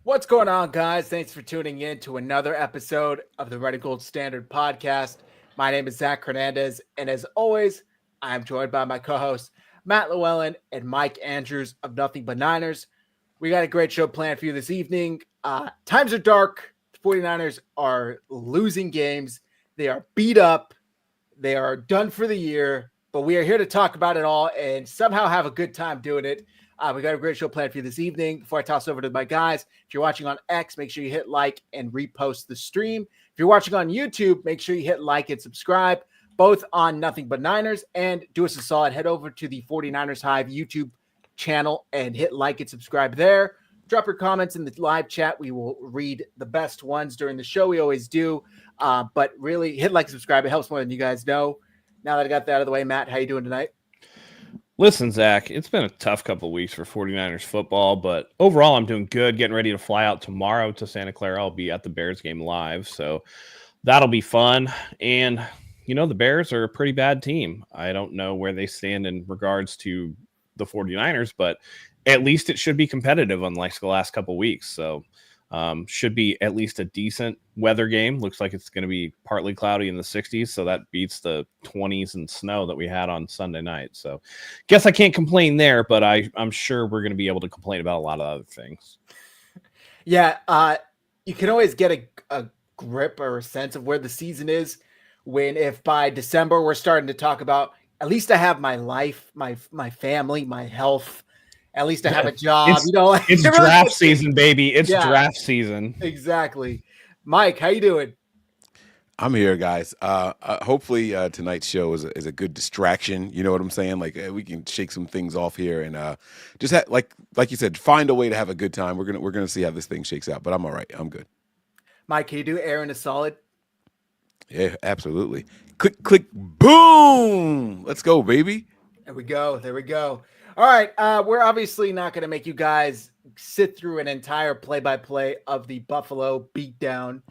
What's going on, guys? Thanks for tuning in to another episode of the Red and Gold Standard podcast. My name is Zach Hernandez, and as always, I'm joined by my co-hosts Matt Llewellyn and Mike Andrews of Nothing But Niners. We got a great show planned for you this evening. Times are dark. The 49ers are losing games. They are beat up. They are done for the year, but we are here to talk about it all and somehow have a good time doing it. We got a great show planned for you this evening. Before I toss over to my guys, if you're watching on X, make sure you hit like and repost the stream. If you're watching on YouTube, make sure you hit like and subscribe, both on Nothing But Niners, and do us a solid. Head over to the 49ersHive YouTube channel and hit like and subscribe there. Drop your comments in the live chat. We will read the best ones during the show. We always do. But really, hit like and subscribe. It helps more than you guys know. Now that I got that out of the way, Matt, how you doing tonight? Listen, Zach, it's been a tough couple of weeks for 49ers football, but overall I'm doing good, getting ready to fly out tomorrow to Santa Clara. I'll be at the Bears game live, so that'll be fun. And, the Bears are a pretty bad team. I don't know where they stand in regards to the 49ers, but at least it should be competitive, unlike the last couple of weeks. So should be at least a decent weather game. Looks like it's going to be partly cloudy in the 60s, so that beats the 20s and snow that we had on Sunday night. So guess I can't complain there, but I'm sure we're going to be able to complain about a lot of other things. Yeah, you can always get a grip or a sense of where the season is if by December we're starting to talk about, at least I have my life, my family, my health. At least I have a job. It's draft season, baby. It's draft season. Exactly. Mike, how you doing? I'm here, guys. Hopefully tonight's show is a good distraction. You know what I'm saying? Like we can shake some things off here and just like you said, find a way to have a good time. We're gonna see how this thing shakes out. But I'm all right. I'm good. Mike, can you do Aaron a solid? Yeah, absolutely. Click, click, boom. Let's go, baby. There we go. All right, we're obviously not going to make you guys sit through an entire play-by-play of the Buffalo beatdown.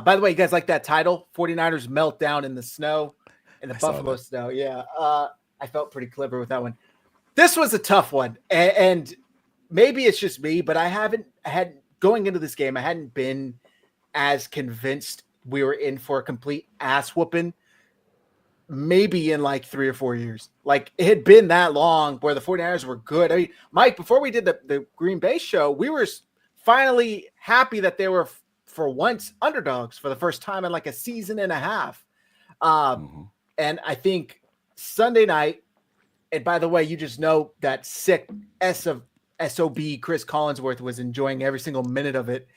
By the way, you guys like that title? 49ers meltdown in the snow, in the Buffalo snow. Yeah, I felt pretty clever with that one. This was a tough one, and maybe it's just me, but going into this game, I hadn't been as convinced we were in for a complete ass whooping. Maybe in like 3 or 4 years. Like it had been that long where the 49ers were good. I mean, Mike, before we did the Green Bay show, we were finally happy that they were for once underdogs for the first time in like a season and a half. And I think Sunday night, and by the way, you just know that sick SOB Chris Collinsworth was enjoying every single minute of it.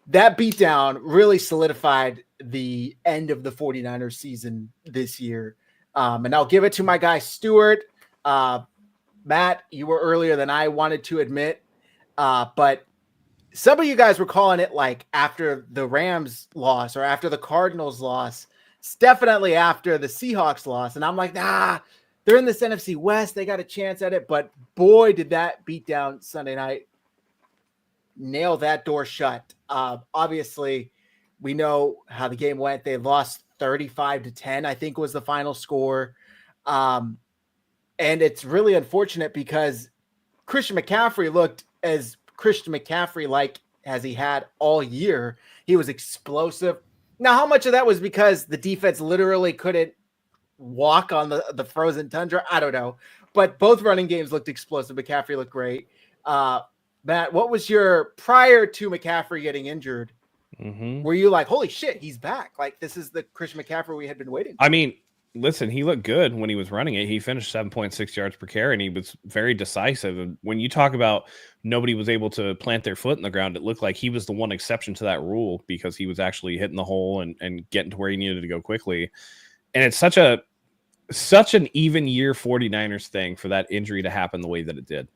That beatdown really solidified the end of the 49ers season this year. And I'll give it to my guy, Stewart. Matt, you were earlier than I wanted to admit. But some of you guys were calling it like after the Rams loss or after the Cardinals loss. It's definitely after the Seahawks loss. And I'm like, they're in this NFC West. They got a chance at it. But boy, did that beatdown Sunday night nail that door shut. Obviously, we know how the game went. They lost 35-10, I think was the final score. And it's really unfortunate because Christian McCaffrey looked as Christian McCaffrey like as he had all year. He was explosive. Now, how much of that was because the defense literally couldn't walk on the frozen tundra? I don't know. But both running games looked explosive. McCaffrey looked great. Matt, what was your prior to McCaffrey getting injured? Were you like, holy shit, he's back? Like, this is the Christian McCaffrey we had been waiting for. I mean, listen, he looked good when he was running it. He finished 7.6 yards per carry, and he was very decisive. And when you talk about nobody was able to plant their foot in the ground, it looked like he was the one exception to that rule because he was actually hitting the hole and getting to where he needed to go quickly. And it's such an even year 49ers thing for that injury to happen the way that it did.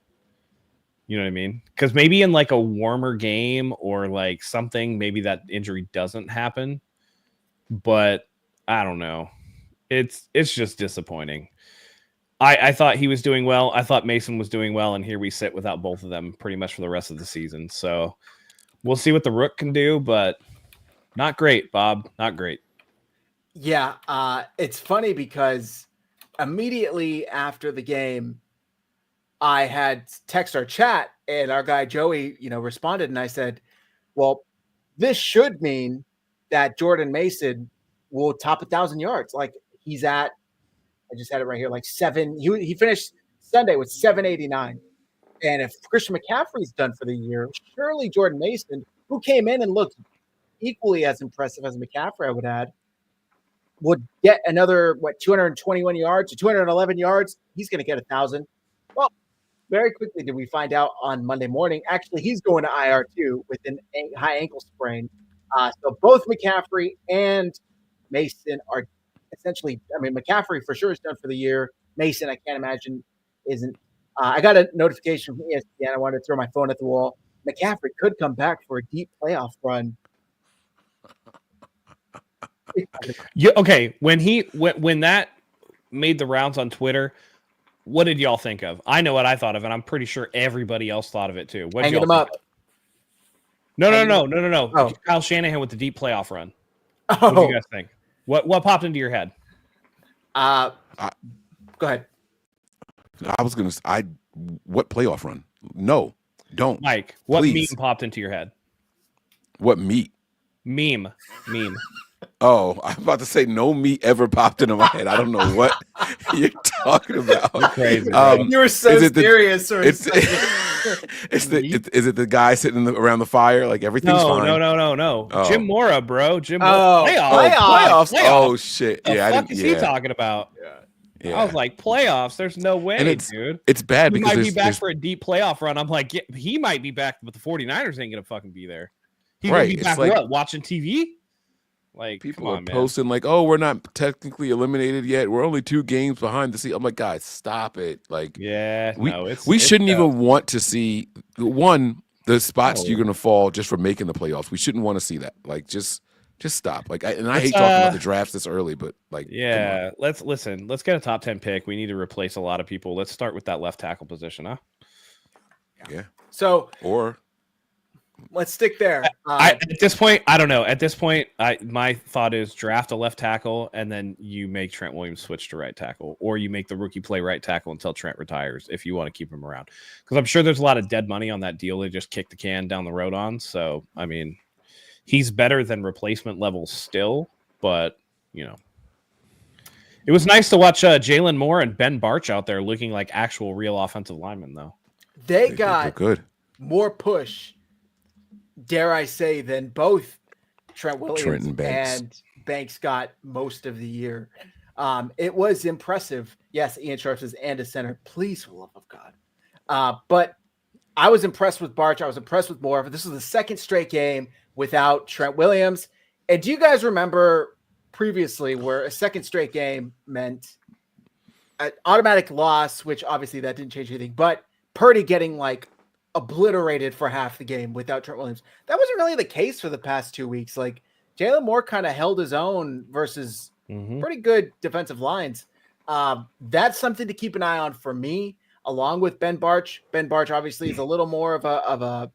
You know what I mean? Because maybe in like a warmer game or like something, maybe that injury doesn't happen. But I don't know. It's just disappointing. I thought he was doing well. I thought Mason was doing well. And here we sit without both of them pretty much for the rest of the season. So we'll see what the Rook can do, but not great, Bob. Not great. Yeah. It's funny because immediately after the game, I had text our chat and our guy Joey, responded, and I said, Well, this should mean that Jordan Mason will top 1,000 yards. Like he's at, I just had it right here, like 7. He finished Sunday with 789. And if Christian McCaffrey's done for the year, surely Jordan Mason, who came in and looked equally as impressive as McCaffrey, I would add, would get another 221 yards or 211 yards. He's going to get 1,000. Well, very quickly did we find out on Monday morning. Actually, he's going to IR too with an high ankle sprain. So both McCaffrey and Mason are essentially. I mean, McCaffrey for sure is done for the year. Mason, I can't imagine isn't. I got a notification from ESPN. I wanted to throw my phone at the wall. McCaffrey could come back for a deep playoff run. Yeah, okay. When that made the rounds on Twitter, what did y'all think of? I know what I thought of, and I'm pretty sure everybody else thought of it too. What Hanging him up. No. Oh. Kyle Shanahan with the deep playoff run. Oh. What do you guys think? What popped into your head? Go ahead. What playoff run? No, don't. Mike, what Please. meme popped into your head? What meat? Meme. Oh, I'm about to say no meat ever popped into my head. I don't know what you're talking about. You're crazy. You were so serious. Is it the guy sitting around the fire? Like everything's fine. No. Oh. Jim Mora, bro. Playoffs. Oh shit. The Yeah, fuck is he talking about? Yeah. I was like, playoffs? There's no way, dude. It's bad He because might be back for a deep playoff run. I'm like, he might be back, but the 49ers ain't gonna fucking be there. He's gonna be back watching TV? Like, people are posting like, "Oh, we're not technically eliminated yet. We're only 2 games behind the season." I'm like, guys, stop it! Like, we shouldn't even want to see the spots you're gonna fall just for making the playoffs. We shouldn't want to see that. Like, just stop. Like, I hate talking about the drafts this early, but like, let's get a top 10 pick. We need to replace a lot of people. Let's start with that left tackle position, huh? Yeah. So or. Let's stick there. At this point, I don't know. At this point, my thought is draft a left tackle, and then you make Trent Williams switch to right tackle, or you make the rookie play right tackle until Trent retires if you want to keep him around. Because I'm sure there's a lot of dead money on that deal they just kicked the can down the road on. So, I mean, he's better than replacement level still, but, you know. It was nice to watch Jalen Moore and Ben Barch out there looking like actual real offensive linemen, though. They got good. More push, dare I say, than both Trent Williams and Banks got most of the year. It was impressive. Yes, Ian Sharps is and a center. Please, for the love of God. But I was impressed with Barch. I was impressed with Moore. This was the second straight game without Trent Williams. And do you guys remember previously where a second straight game meant an automatic loss, which obviously that didn't change anything, but Purdy getting like obliterated for half the game without Trent Williams? That wasn't really the case for the past 2 weeks. Like Jalen Moore kind of held his own versus pretty good defensive lines. That's something to keep an eye on for me, along with Ben Barch. Ben Barch obviously is a little more of a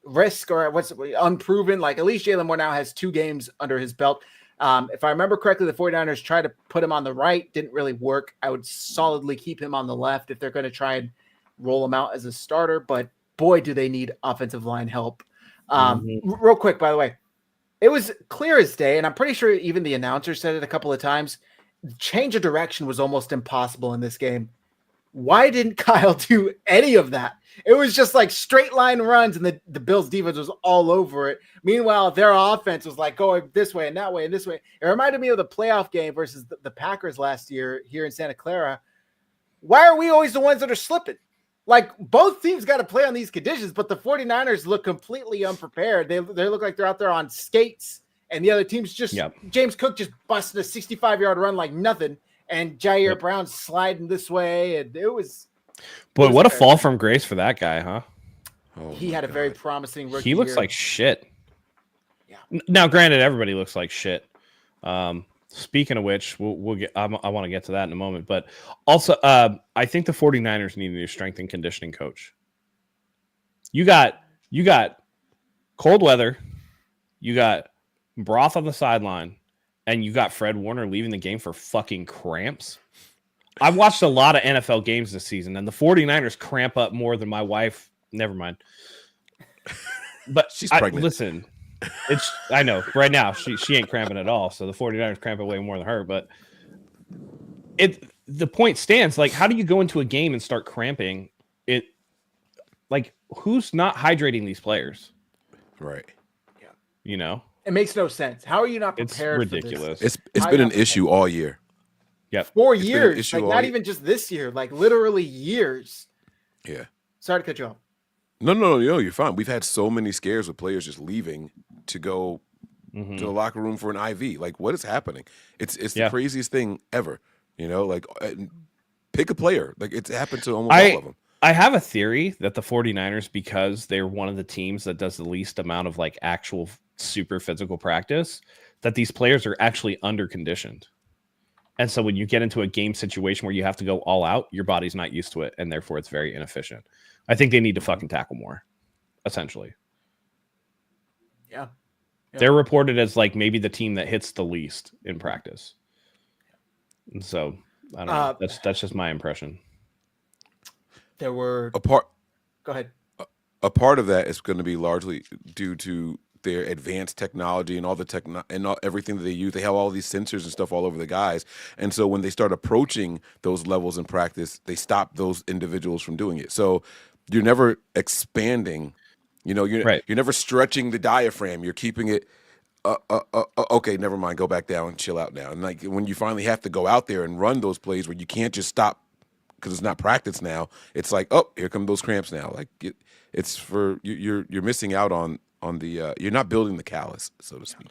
risk, or what's unproven. Like at least Jalen Moore now has 2 games under his belt. If I remember correctly, the 49ers tried to put him on the right. Didn't really work. I would solidly keep him on the left if they're going to try and roll him out as a starter. But boy, do they need offensive line help. Real quick, by the way, it was clear as day, and I'm pretty sure even the announcer said it a couple of times. Change of direction was almost impossible in this game. Why didn't Kyle do any of that? It was just like straight line runs, and the Bills defense was all over it. Meanwhile, their offense was like going this way and that way and this way. It reminded me of the playoff game versus the Packers last year here in Santa Clara. Why are we always the ones that are slipping? Like both teams got to play on these conditions, but the 49ers look completely unprepared. They look like they're out there on skates, and the other team's just James Cook just busted a 65-yard run like nothing, and Jair Brown sliding this way, and it was. Boy, what a fall from grace for that guy, huh? He had a very promising rookie He looks year. like shit. Yeah. Now, granted, everybody looks like shit. Speaking of which, we'll get. I want to get to that in a moment, but also, I think the 49ers need a new strength and conditioning coach. You got cold weather, you got broth on the sideline, and you got Fred Warner leaving the game for fucking cramps. I've watched a lot of NFL games this season, and the 49ers cramp up more than my wife. Never mind. But She's pregnant. Listen, I know right now she ain't cramping at all. So the 49ers cramping way more than her. But the point stands. Like, how do you go into a game and start cramping? It like who's not hydrating these players? Right. Yeah. You know, it makes no sense. How are you not prepared? It's ridiculous. For this? It's been an issue all year. Yeah, 4 years. Like not even just this year. Like literally years. Yeah. Sorry to cut you off. No, you're fine. We've had so many scares with players just leaving to go to the locker room for an IV. Like, what is happening? It's the craziest thing ever. You know, like pick a player. Like it's happened to almost all of them. I have a theory that the 49ers, because they're one of the teams that does the least amount of like actual super physical practice, that these players are actually under conditioned. And so when you get into a game situation where you have to go all out, your body's not used to it, and therefore it's very inefficient. I think they need to fucking tackle more, essentially. Yeah. They're reported as like maybe the team that hits the least in practice. And so I don't know. That's just my impression. There were Go ahead. A part of that is going to be largely due to their advanced technology and all the everything that they use. They have all these sensors and stuff all over the guys, and so when they start approaching those levels in practice, they stop those individuals from doing it. So you're never expanding. You know, you're never stretching the diaphragm. You're keeping it. Okay, never mind. Go back down and chill out now. And like when you finally have to go out there and run those plays where you can't just stop because it's not practice now. It's like, oh, here come those cramps now. Like it's for you're missing out on the you're not building the callus, so to speak.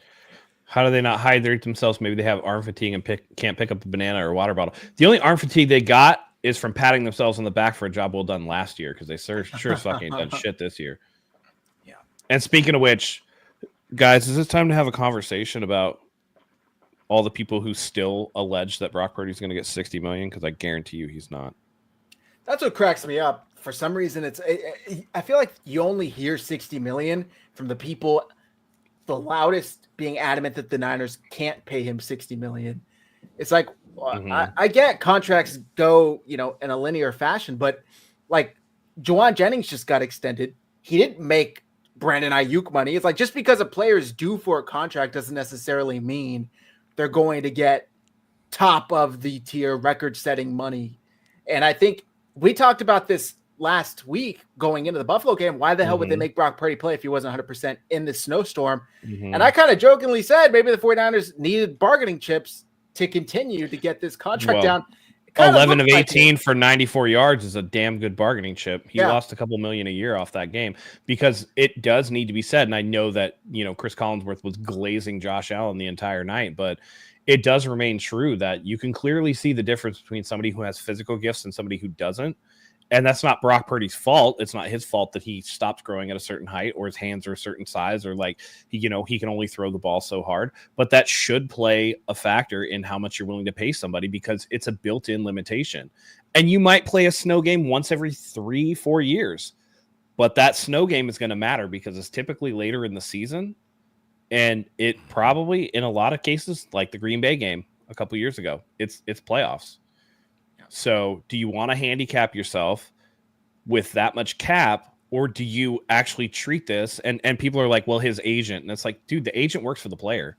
How do they not hydrate themselves? Maybe they have arm fatigue and can't pick up a banana or a water bottle. The only arm fatigue they got is from patting themselves on the back for a job well done last year, because they sure as fucking ain't done shit this year. Yeah. And speaking of which, guys, is it time to have a conversation about all the people who still allege that Brock Purdy's going to get $60 million? Because I guarantee you he's not. That's what cracks me up. For some reason, I feel like you only hear 60 million from the people the loudest being adamant that the Niners can't pay him 60 million. It's like, I get contracts go, in a linear fashion, but like Juwan Jennings just got extended. He didn't make Brandon Ayuk money. It's like, just because a player is due for a contract doesn't necessarily mean they're going to get top of the tier record setting money. And I think we talked about this last week going into the Buffalo game. Why the hell would they make Brock Purdy play if he wasn't 100% in this snowstorm? And I kind of jokingly said maybe the 49ers needed bargaining chips to continue to get this contract down. 11 of 18 for 94 yards is a damn good bargaining chip. He lost a couple million a year off that game, because it does need to be said. And I know that, Chris Collinsworth was glazing Josh Allen the entire night, but it does remain true that you can clearly see the difference between somebody who has physical gifts and somebody who doesn't. And that's not Brock Purdy's fault. It's not his fault that he stops growing at a certain height, or his hands are a certain size, or like he can only throw the ball so hard. But that should play a factor in how much you're willing to pay somebody, because it's a built-in limitation. And you might play a snow game once every 3-4 years, but that snow game is going to matter because it's typically later in the season. And it probably, in a lot of cases, like the Green Bay game a couple years ago, it's playoffs. So do you want to handicap yourself with that much cap, or do you actually treat this? And people are like, well, his agent. And it's like, dude, the agent works for the player.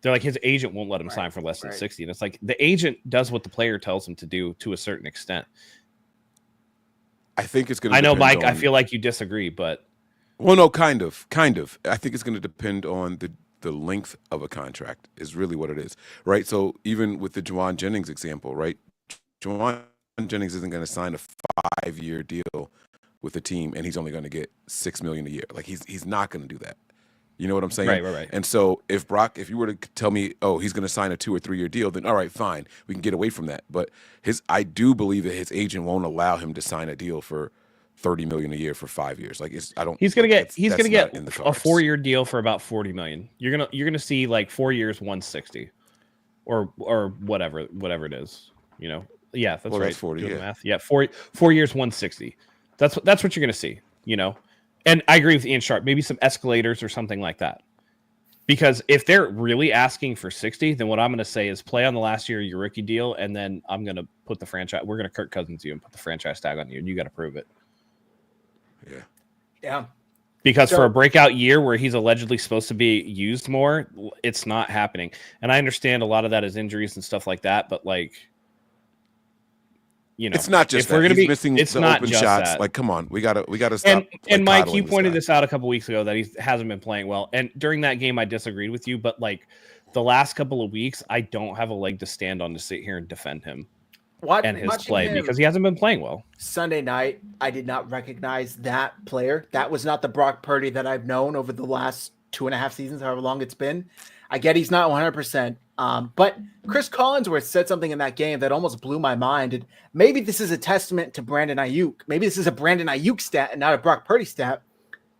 They're like, his agent won't let him sign for less than 60. And it's like, the agent does what the player tells him to do to a certain extent. I think it's going to I know, Mike, I feel like you disagree, but. Well, no, kind of. I think it's going to depend on the length of a contract is really what it is, right? So even with the Juwan Jennings example, right? Juwan Jennings isn't going to sign a 5-year deal with the team, and he's only going to get $6 million a year. Like he's not going to do that. You know what I'm saying? Right. And so if you were to tell me, oh, he's going to sign a 2 or 3 year deal, then all right, fine, we can get away from that. But I do believe that his agent won't allow him to sign a deal for $30 million a year for 5 years. Like He's going to get a 4-year deal for about $40 million. You're gonna see like 4 years, 160, or whatever it is. Yeah, that's right. That's 40. Doing the math. Yeah, 4 years, 160. That's what you're gonna see. And I agree with Ian Sharp. Maybe some escalators or something like that. Because if they're really asking for 60, then what I'm going to say is play on the last year of your rookie deal, and then I'm going to put we're going to Kirk Cousins you and put the franchise tag on you, and you got to prove it. Yeah. Yeah. Because for a breakout year where he's allegedly supposed to be used more, it's not happening. And I understand a lot of that is injuries and stuff like that, but like, it's not just if we're going to be missing the open shots. Like, come on, we gotta stop. And Mike, you pointed this out a couple weeks ago that he hasn't been playing well. And during that game, I disagreed with you, but like the last couple of weeks, I don't have a leg to stand on to sit here and defend him and his play because he hasn't been playing well. Sunday night, I did not recognize that player. That was not the Brock Purdy that I've known over the last 2.5 seasons, however long it's been. I get he's not 100%. But Chris Collinsworth said something in that game that almost blew my mind. And maybe this is a testament to Brandon Ayuk. Maybe this is a Brandon Ayuk stat and not a Brock Purdy stat.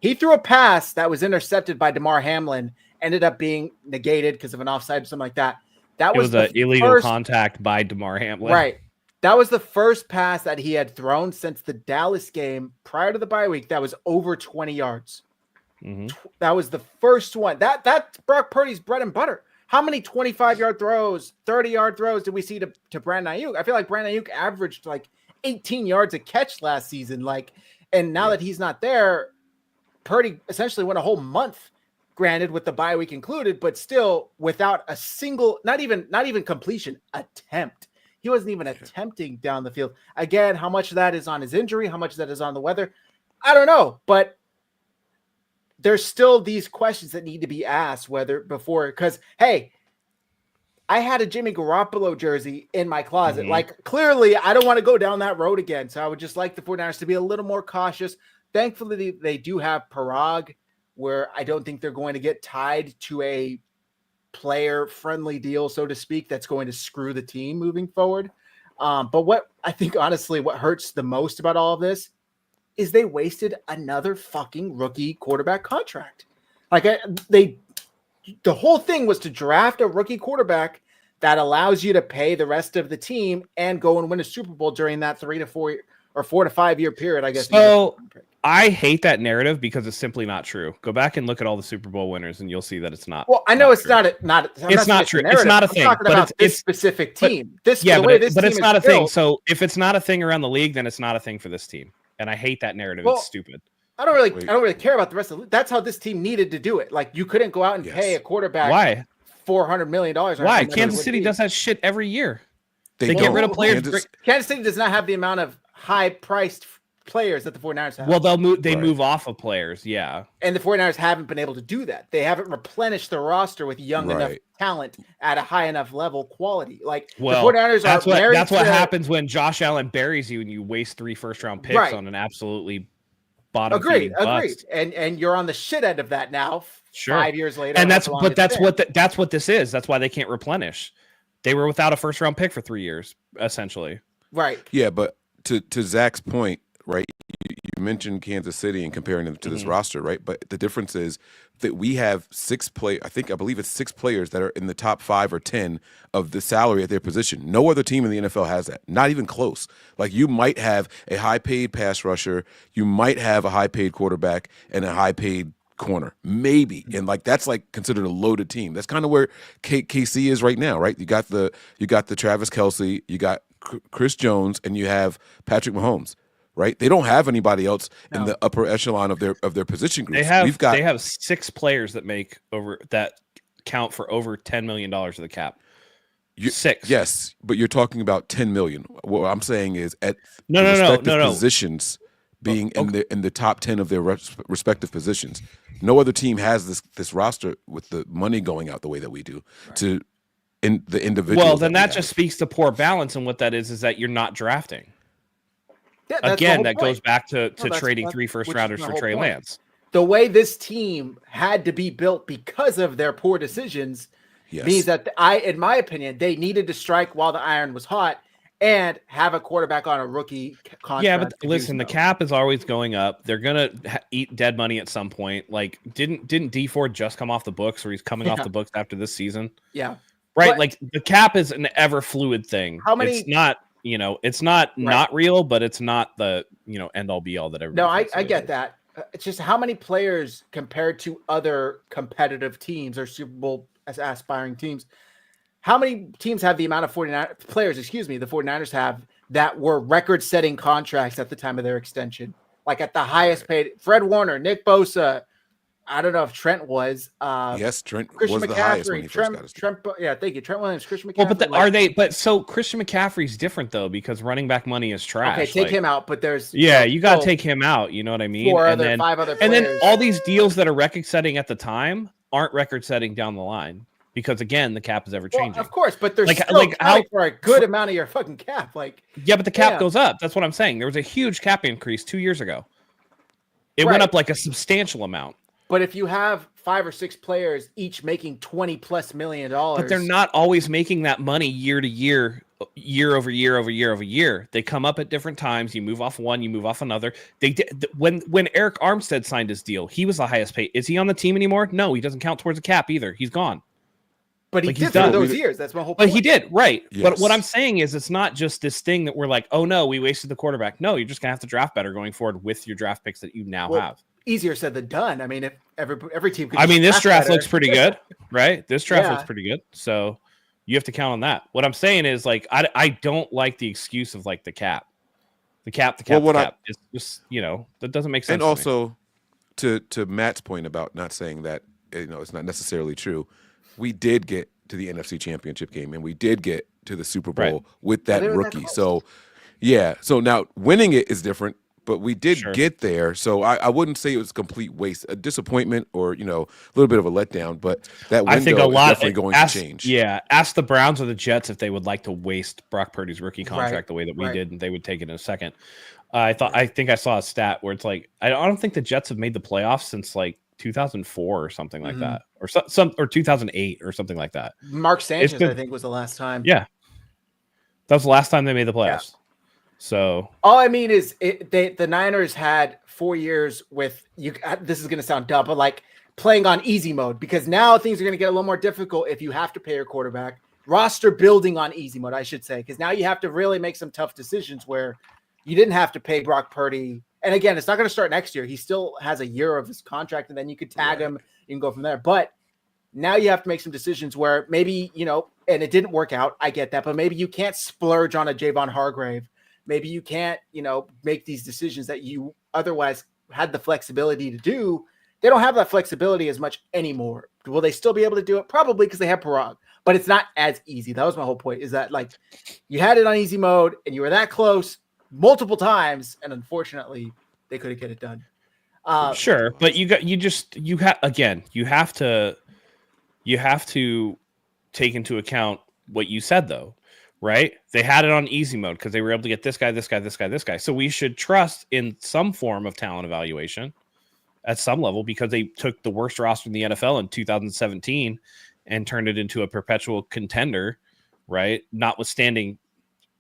He threw a pass that was intercepted by Damar Hamlin, ended up being negated because of an offside or something like that. That was an illegal contact by Damar Hamlin. Right. That was the first pass that he had thrown since the Dallas game prior to the bye week that was over 20 yards. Mm-hmm. That was the first one. That's Brock Purdy's bread and butter. How many 25-yard throws, 30-yard throws did we see to Brandon Ayuk? I feel like Brandon Ayuk averaged like 18 yards a catch last season. And now that he's not there, Purdy essentially went a whole month, granted with the bye week included, but still without a single, not even completion attempt. He wasn't even attempting down the field. Again, how much of that is on his injury? How much of that is on the weather? I don't know, but there's still these questions that need to be asked because, hey, I had a Jimmy Garoppolo jersey in my closet. Mm-hmm. Like, clearly, I don't want to go down that road again. So I would just like the 49ers to be a little more cautious. Thankfully, they do have Parag, where I don't think they're going to get tied to a player-friendly deal, so to speak, that's going to screw the team moving forward. But what I think, honestly, what hurts the most about all of this is they wasted another fucking rookie quarterback contract. The whole thing was to draft a rookie quarterback that allows you to pay the rest of the team and go and win a Super Bowl during that 3 to 4 or 4 to 5 year period, I guess. So I hate that narrative because it's simply not true. Go back and look at all the Super Bowl winners, and you'll see that it's not. Well, I know it's true. not it's not true. It's not a thing. But it's specific team. But it's not a thing. So if it's not a thing around the league, then it's not a thing for this team. And I hate that narrative. It's stupid. I don't really care about the rest of the league. That's how this team needed to do it. Like, you couldn't go out and pay a quarterback $400 million. Why? Kansas City does that shit every year. They get rid of players. Kansas City does not have the amount of high-priced players that the 49ers have. Well, they move off of players, yeah. And the 49ers haven't been able to do that. They haven't replenished the roster with young enough talent at a high enough level quality. Like, the 49ers that's what happens when Josh Allen buries you and you waste 3 first-round picks on an absolutely bottom. Agreed. And you're on the shit end of that now. Sure. 5 years later. And that's what this is. That's why they can't replenish. They were without a first-round pick for 3 years, essentially. Right. Yeah, but to Zach's point, right? You mentioned Kansas City and comparing them to this roster, right? But the difference is that we have 6 players. I believe it's 6 players that are in the top 5 or 10 of the salary at their position. No other team in the NFL has that. Not even close. Like, you might have a high-paid pass rusher, you might have a high-paid quarterback, and a high-paid corner, maybe, and like that's like considered a loaded team. That's kind of where KC is right now, right? You got the Travis Kelce, you got Chris Jones, and you have Patrick Mahomes. Right, they don't have anybody else in the upper echelon of their position groups. They have 6 players that count for over $10 million of the cap. 6, yes, but you're talking about 10 million. What I'm saying is at no positions being in the top 10 of their respective positions. No other team has this roster with the money going out the way that we do to in the individual. Well, then that just speaks to poor balance, and what that is that you're not drafting. Yeah, again, that goes back to trading 3 first-rounders for Trey Lance. The way this team had to be built because of their poor decisions means that in my opinion, they needed to strike while the iron was hot and have a quarterback on a rookie contract. Yeah, but listen, the cap is always going up. They're gonna eat dead money at some point. Like, didn't D Ford just come off the books, or he's coming off the books after this season? Yeah, right. But, like, the cap is an ever fluid thing. How many? It's not. It's not real, but it's not the end all be all that everybody. No, I get that. It's just how many players compared to other competitive teams or Super Bowl aspiring teams. How many teams have the amount of 49 players? The 49ers have that were record-setting contracts at the time of their extension. like at the highest paid. Fred Warner, Nick Bosa. I don't know if Trent was. Yes, Trent Christian was the McCaffrey, highest when he first got his deal. Yeah, thank you. Trent Williams, Christian McCaffrey. Well, but are they? But so Christian McCaffrey's different though because running back money is trash. Okay, take him out. But there's you got to take him out. You know what I mean? Five other players. And then all these deals that are record setting at the time aren't record setting down the line because again the cap is ever changing. Of course, but there's still how for a good amount of your fucking cap. Like but the cap goes up. That's what I'm saying. There was a huge cap increase 2 years ago. It went up like a substantial amount. But if you have 5 or 6 players each making $20+ million, but they're not always making that money year to year, year over year over year over year. They come up at different times. You move off one, you move off another. They did when Eric Armstead signed his deal, he was the highest paid. Is he on the team anymore? No, he doesn't count towards the cap either. He's gone. But he did for those years. That's my whole point. But he did, right. Yes. But what I'm saying is it's not just this thing that we're like, oh no, we wasted the quarterback. No, you're just gonna have to draft better going forward with your draft picks that you now have. Easier said than done. I mean, if every team could this draft looks pretty good, right? This draft looks pretty good. So you have to count on that. What I'm saying is like I don't like the excuse of like the cap. The cap. It's just, that doesn't make sense. And also to Matt's point about not saying that, it's not necessarily true. We did get to the NFC Championship game and we did get to the Super Bowl with that rookie. So so now winning it is different. But we did get there, so I wouldn't say it was a complete waste, a disappointment, or a little bit of a letdown. But that window is definitely going to change. Yeah, ask the Browns or the Jets if they would like to waste Brock Purdy's rookie contract the way that we did, and they would take it in a second. I think I saw a stat where it's like I don't think the Jets have made the playoffs since like 2004 or something like that, or 2008 or something like that. Mark Sanchez, I think, was the last time. Yeah, that was the last time they made the playoffs. Yeah. So all I mean is the Niners had 4 years with you. This is going to sound dumb, but like playing on easy mode because now things are going to get a little more difficult if you have to pay your quarterback. Roster building on easy mode, I should say, because now you have to really make some tough decisions where you didn't have to pay Brock Purdy. And again, it's not going to start next year. He still has a year of his contract, and then you could tag him. You can go from there. But now you have to make some decisions where maybe and it didn't work out. I get that, but maybe you can't splurge on a Javon Hargrave. Maybe you can't, make these decisions that you otherwise had the flexibility to do. They don't have that flexibility as much anymore. Will they still be able to do it? Probably because they have Parag, but it's not as easy. That was my whole point, is that like you had it on easy mode and you were that close multiple times. And unfortunately they couldn't get it done. Sure. But you have to take into account what you said though. Right? They had it on easy mode because they were able to get this guy, this guy, this guy, this guy. So we should trust in some form of talent evaluation at some level because they took the worst roster in the NFL in 2017 and turned it into a perpetual contender, right? Notwithstanding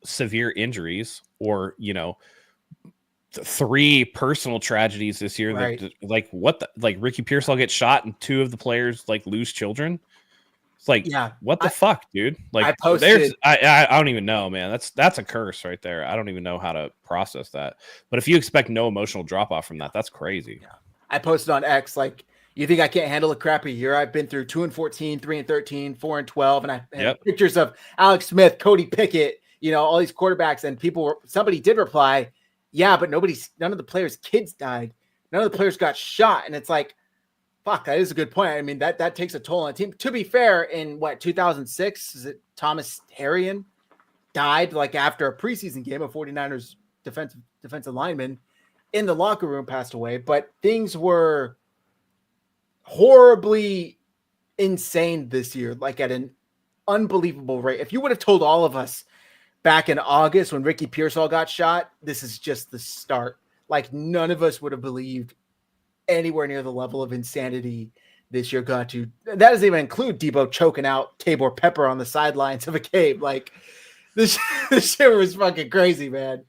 severe injuries or, 3 personal tragedies this year. Right. That, Ricky Pearsall gets shot and 2 of the players lose children. It's like, what the fuck, dude? Like, I posted. I don't even know, man. That's a curse right there. I don't even know how to process that. But if you expect no emotional drop off from that, that's crazy. Yeah. I posted on X, like, you think I can't handle a crappy year? I've been through 2-14, 3-13, 4-12, and I have pictures of Alex Smith, Cody Pickett, all these quarterbacks, and somebody did reply, yeah, but none of the players' kids died. None of the players got shot. And it's like, fuck, that is a good point. I mean, that takes a toll on a team. To be fair, in 2006, is it Thomas Harrion died after a preseason game, a 49ers defensive lineman in the locker room passed away, but things were horribly insane this year, at an unbelievable rate. If you would have told all of us back in August when Ricky Pearsall got shot, this is just the start. None of us would have believed anywhere near the level of insanity this year got to. That doesn't even include Deebo choking out Tabor Pepper on the sidelines of a game. This shit was fucking crazy, man.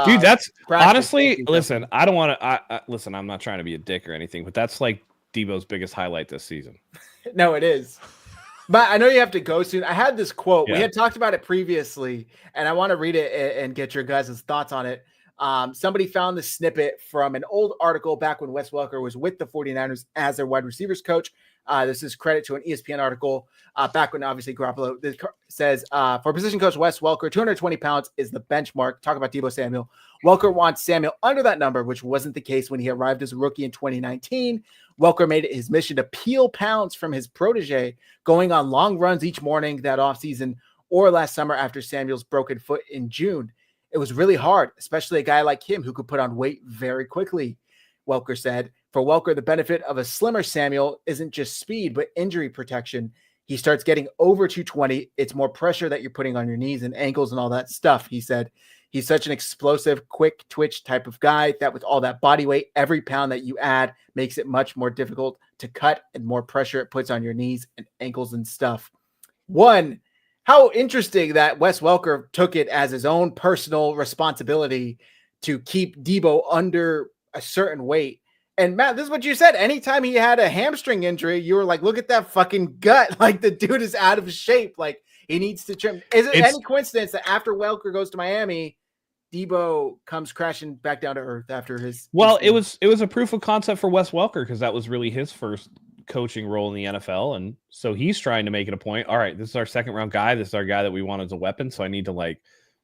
Dude, that's honestly, listen, I don't want to, listen, I'm not trying to be a dick or anything, but that's Deebo's biggest highlight this season. No, it is. But I know you have to go soon. I had this quote. We had talked about it previously, and I want to read it and get your guys' thoughts on it. Somebody found the snippet from an old article back when Wes Welker was with the 49ers as their wide receivers coach. This is credit to an ESPN article back when obviously Garoppolo says, for position coach Wes Welker, 220 pounds is the benchmark. Talk about Deebo Samuel. Welker wants Samuel under that number, which wasn't the case when he arrived as a rookie in 2019. Welker made it his mission to peel pounds from his protege, going on long runs each morning that offseason or last summer after Samuel's broken foot in June. It was really hard, especially a guy like him who could put on weight very quickly, Welker said. For Welker, the benefit of a slimmer Samuel isn't just speed, but injury protection. He starts getting over 220. It's more pressure that you're putting on your knees and ankles and all that stuff, he said. He's such an explosive, quick twitch type of guy that with all that body weight, every pound that you add makes it much more difficult to cut and more pressure it puts on your knees and ankles and stuff. One, how interesting that Wes Welker took it as his own personal responsibility to keep Deebo under a certain weight. And Matt, this is what you said. Anytime he had a hamstring injury, you were like, look at that fucking gut. Like the dude is out of shape. Like he needs to trim. Is it any coincidence that after Welker goes to Miami, Deebo comes crashing back down to earth after his? Well, it was a proof of concept for Wes Welker because that was really his first coaching role in the NFL. And so he's trying to make it a point. All right, this is our second round guy. This is our guy that we want as a weapon. So I need to like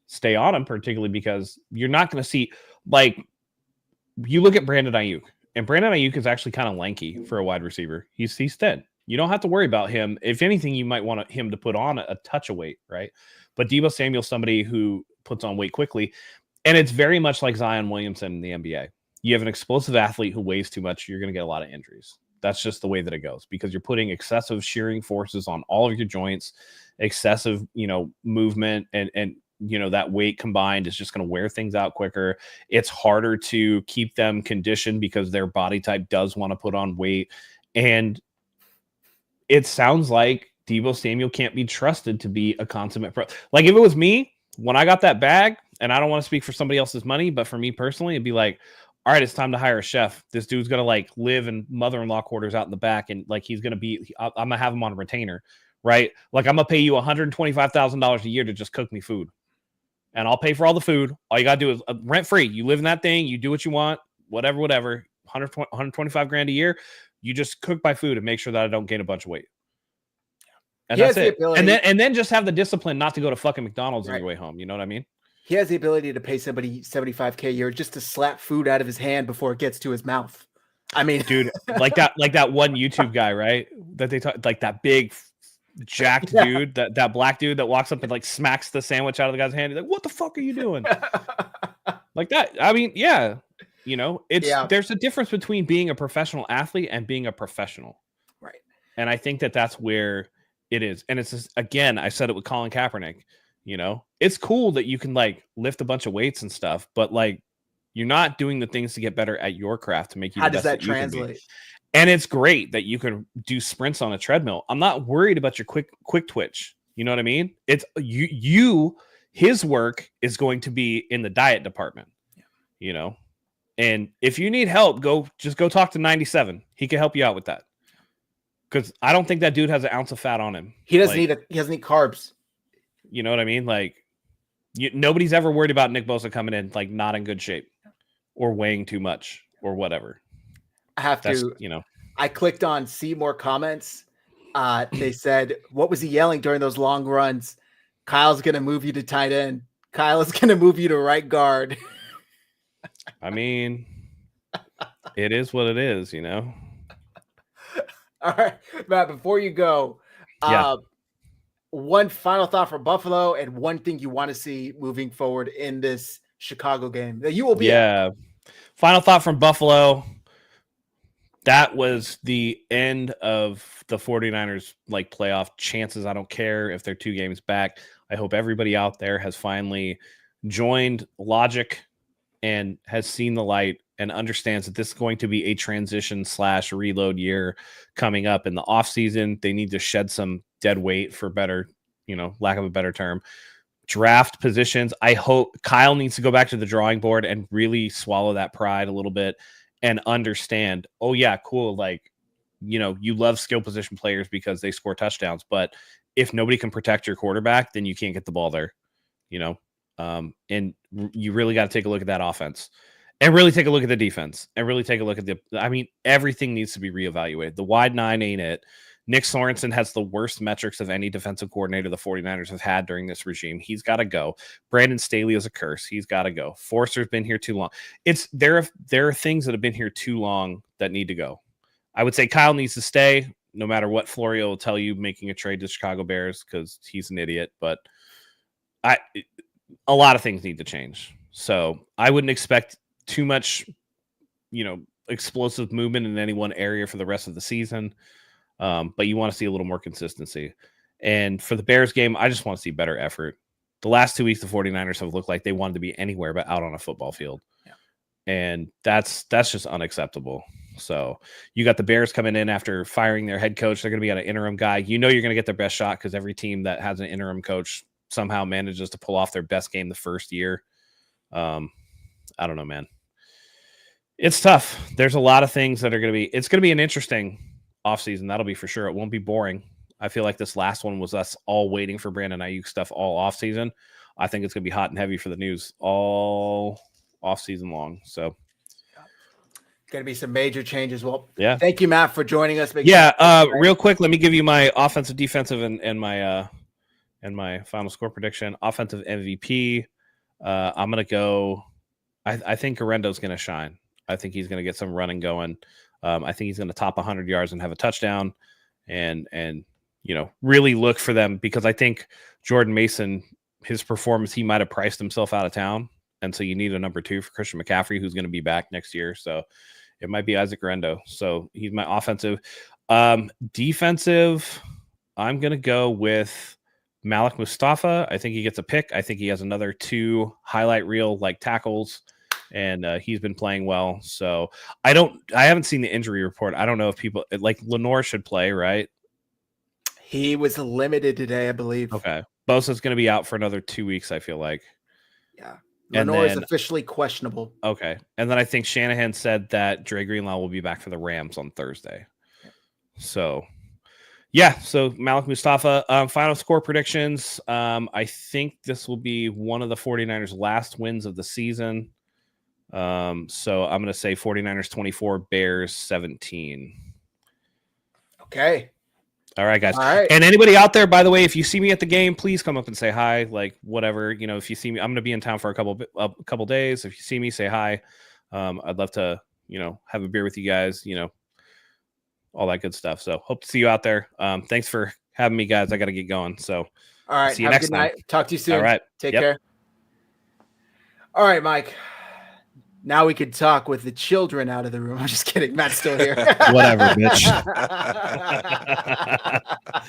stay on him, particularly because you're not going to see like you look at Brandon Ayuk. And Brandon Ayuk is actually kind of lanky for a wide receiver. He's thin. You don't have to worry about him. If anything, you might want him to put on a touch of weight, right? But Deebo Samuel, somebody who puts on weight quickly. And it's very much like Zion Williamson in the NBA. You have an explosive athlete who weighs too much, you're going to get a lot of injuries. That's just the way that it goes because you're putting excessive shearing forces on all of your joints, excessive, movement and that weight combined is just going to wear things out quicker. It's harder to keep them conditioned because their body type does want to put on weight. And it sounds like Deebo Samuel can't be trusted to be a consummate pro. Like if it was me, when I got that bag, and I don't want to speak for somebody else's money, but for me personally, it'd be like, all right, it's time to hire a chef. This dude's going to like live in mother-in-law quarters out in the back. And like, I'm going to have him on a retainer, right? Like I'm going to pay you $125,000 a year to just cook me food. And I'll pay for all the food. All you got to do is rent free. You live in that thing. You do what you want, whatever, 125 grand a year. You just cook my food and make sure that I don't gain a bunch of weight. And that's it. And then just have the discipline not to go to fucking McDonald's on your way home. You know what I mean? He has the ability to pay somebody $75K a year just to slap food out of his hand before it gets to his mouth. I mean, dude, like that one YouTube guy, right? That they talk like that big jacked dude, that black dude that walks up and like smacks the sandwich out of the guy's hand. He's like, what the fuck are you doing? Like that. I mean, yeah, there's a difference between being a professional athlete and being a professional. Right. And I think that that's where it is. And it's just, again, I said it with Colin Kaepernick, it's cool that you can like lift a bunch of weights and stuff, but like you're not doing the things to get better at your craft to make you How the does best that translate? And it's great that you can do sprints on a treadmill. I'm not worried about your quick twitch. You know what I mean? It's his work is going to be in the diet department, and if you need help, go talk to 97. He can help you out with that. Cause I don't think that dude has an ounce of fat on him. He doesn't need carbs. You know what I mean? Like nobody's ever worried about Nick Bosa coming in, like not in good shape or weighing too much or whatever. I clicked on see more comments. They said, what was he yelling during those long runs? Kyle's going to move you to tight end. Kyle is going to move you to right guard. I mean, it is what it is, All right, Matt, before you go, one final thought for Buffalo and one thing you want to see moving forward in this Chicago game that you will be at. Final thought from Buffalo. That was the end of the 49ers like playoff chances. I don't care if they're 2 games back. I hope everybody out there has finally joined logic and has seen the light and understands that this is going to be a transition / reload year coming up in the offseason. They need to shed some dead weight for better, lack of a better term. Draft positions. I hope Kyle needs to go back to the drawing board and really swallow that pride a little bit and understand, oh yeah, cool. Like, you love skill position players because they score touchdowns, but if nobody can protect your quarterback, then you can't get the ball there, and you really got to take a look at that offense and really take a look at the defense and really take a look at everything needs to be reevaluated. The wide 9 ain't it. Nick Sorensen has the worst metrics of any defensive coordinator the 49ers have had during this regime. He's got to go. Brandon Staley is a curse. He's got to go. Forster's been here too long. There are things that have been here too long that need to go. I would say Kyle needs to stay, no matter what Florio will tell you, making a trade to Chicago Bears, because he's an idiot. But a lot of things need to change. So I wouldn't expect too much, explosive movement in any one area for the rest of the season. But you want to see a little more consistency. And for the Bears game, I just want to see better effort. The last 2 weeks, the 49ers have looked like they wanted to be anywhere but out on a football field. Yeah. And that's just unacceptable. So you got the Bears coming in after firing their head coach. They're going to be on an interim guy. You're going to get their best shot because every team that has an interim coach somehow manages to pull off their best game the first year. I don't know, man. It's tough. There's a lot of things that are going to be – it's going to be an interesting offseason. That'll be for sure. It won't be boring. I feel like this last one was us all waiting for Brandon Ayuk stuff all offseason. I think it's going to be hot and heavy for the news all offseason long. So – going to be some major changes. Well, yeah. Thank you, Matt, for joining us. Real quick, let me give you my offensive, defensive, and my final score prediction. Offensive MVP. I'm going to go. I think Garendo's going to shine. I think he's going to get some running going. I think he's going to top 100 yards and have a touchdown, and really look for them, because I think Jordan Mason, his performance, he might have priced himself out of town, and so you need a number 2 for Christian McCaffrey, who's going to be back next year. So it might be Isaac Garendo. So he's my offensive. Defensive, I'm going to go with Malik Mustafa. I think he gets a pick. I think he has another 2 highlight reel like tackles, and he's been playing well. So I haven't seen the injury report. I don't know if people like Lenore should play, right? He was limited today, I believe. Okay. Bosa's going to be out for another 2 weeks, I feel like. Yeah. Lenore is officially questionable. Okay. And then I think Shanahan said that Dre Greenlaw will be back for the Rams on Thursday. So, yeah. So Malik Mustafa, final score predictions. I think this will be one of the 49ers' last wins of the season. So I'm going to say 49ers 24, Bears 17. Okay. All right, guys. All right. And anybody out there, by the way, if you see me at the game, please come up and say hi. Like whatever, if you see me, I'm going to be in town for a couple days. If you see me, say hi. I'd love to, have a beer with you guys. All that good stuff. So hope to see you out there. Thanks for having me, guys. I got to get going. So all right. See you next time. Night. Talk to you soon. All right. Take care. All right, Mike. Now we could talk with the children out of the room. I'm just kidding. Matt's still here. Whatever, bitch.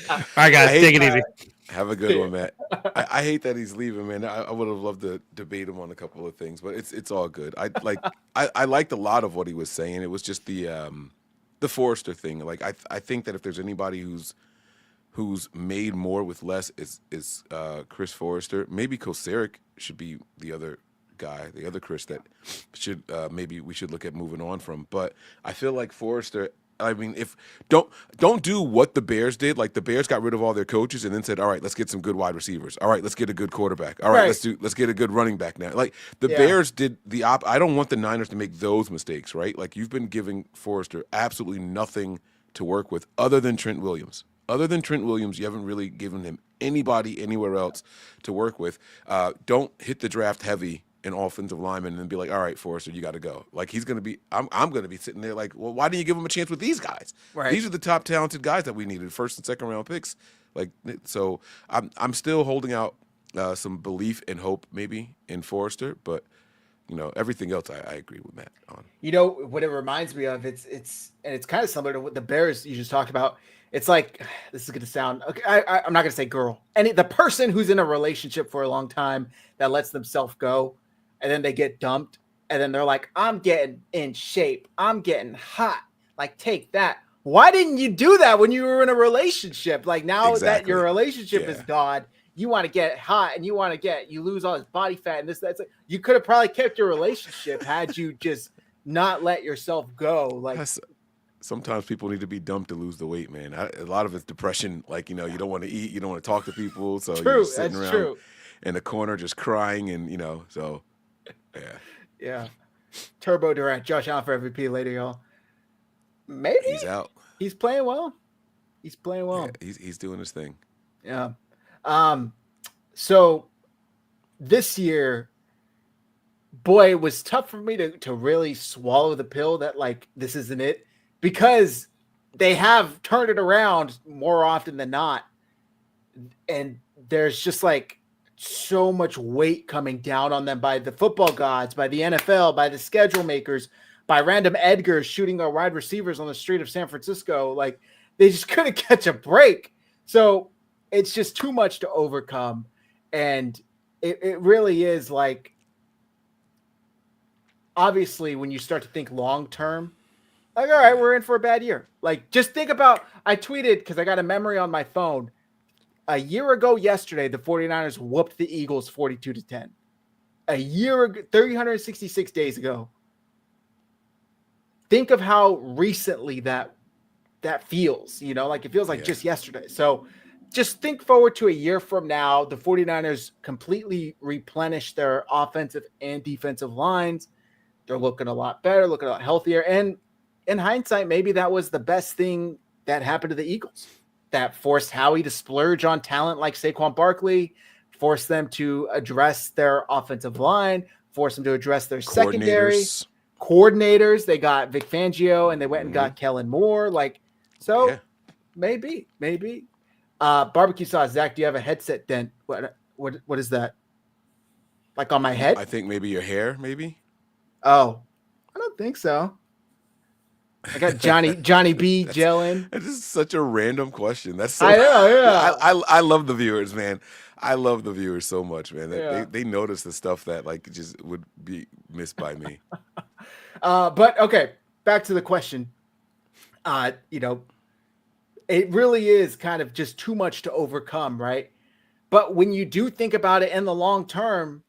All right, guys. Take it easy. Have a good one, Matt. I hate that he's leaving, man. I would have loved to debate him on a couple of things, but it's all good. I liked a lot of what he was saying. It was just the Forrester thing. Like I think that if there's anybody who's made more with less, is Chris Forrester. Maybe Kosaric should be the other guy, the other Chris that should maybe we should look at moving on from. But I feel like Forrester, I mean, if don't do what the Bears did. Like the Bears got rid of all their coaches and then said, all right, let's get some good wide receivers. All right, let's get a good quarterback. All right, let's get a good running back now. Like the Bears did I don't want the Niners to make those mistakes, right? Like you've been giving Forrester absolutely nothing to work with other than Trent Williams. Other than Trent Williams, you haven't really given him anybody anywhere else to work with. Don't hit the draft heavy an offensive lineman and then be like, all right, Forrester, you got to go. Like he's going to be, I'm going to be sitting there like, well, why didn't you give him a chance with these guys? Right. These are the top talented guys that we needed, first and second round picks. Like, so I'm still holding out some belief and hope maybe in Forrester, but everything else I agree with Matt on. What it reminds me of, it's kind of similar to what the Bears you just talked about. It's like, this is going to sound, okay, I'm not going to say girl. And the person who's in a relationship for a long time that lets themselves go, and then they get dumped, and then they're like, I'm getting in shape. I'm getting hot. Like, take that. Why didn't you do that when you were in a relationship? Like, now that your relationship is gone, you want to get hot, and you lose all this body fat, and that's you could have probably kept your relationship had you just not let yourself go. Like, sometimes people need to be dumped to lose the weight, man. A lot of it's depression. Like, you don't want to eat, you don't want to talk to people, so you're just sitting around in the corner just crying, and so. Yeah. Turbo Durant, Josh Allen for MVP later, y'all. Maybe he's out. He's playing well. He's playing Yeah, well. he's doing his thing. Yeah. So this year, boy, it was tough for me to really swallow the pill that like this isn't it, because they have turned it around more often than not. And there's just like so much weight coming down on them by the football gods, by the NFL, by the schedule makers, by random Edgars shooting our wide receivers on the street of San Francisco. Like they just couldn't catch a break. So it's just too much to overcome. And it really is like, obviously, when you start to think long term, like, all right, we're in for a bad year. Like, just think about, I tweeted because I got a memory on my phone. A year ago yesterday, the 49ers whooped the Eagles 42-10. A year ago, 366 days ago. Think of how recently that feels, like it feels like just yesterday. So just think forward to a year from now. The 49ers completely replenish their offensive and defensive lines. They're looking a lot better, looking a lot healthier. And in hindsight, maybe that was the best thing that happened to the Eagles. That forced Howie to splurge on talent like Saquon Barkley, forced them to address their offensive line, forced them to address their secondary coordinators. They got Vic Fangio and they went and got Kellen Moore. Like, so maybe. Barbecue sauce. Zach, do you have a headset dent? What is that? Like on my head? I think maybe your hair, maybe. Oh, I don't think so. I got Johnny B gelling. That's just such a random question. That's so. I know, yeah. I love the viewers, man. I love the viewers so much, man. They notice the stuff that like just would be missed by me. But okay, back to the question. It really is kind of just too much to overcome, right? But when you do think about it in the long term,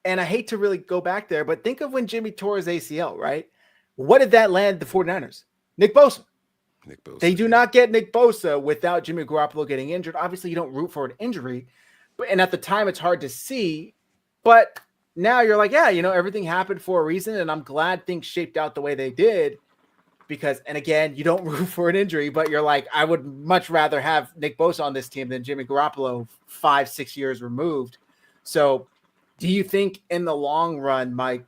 and I hate to really go back there, but think of when Jimmy tore his ACL, right? What did that land the 49ers? Nick Bosa. They do not get Nick Bosa without Jimmy Garoppolo getting injured. Obviously, you don't root for an injury, and at the time, it's hard to see. But now you're like, yeah, everything happened for a reason, and I'm glad things shaped out the way they did. Because, and again, you don't root for an injury, but you're like, I would much rather have Nick Bosa on this team than Jimmy Garoppolo 5-6 years removed. So, do you think in the long run, Mike,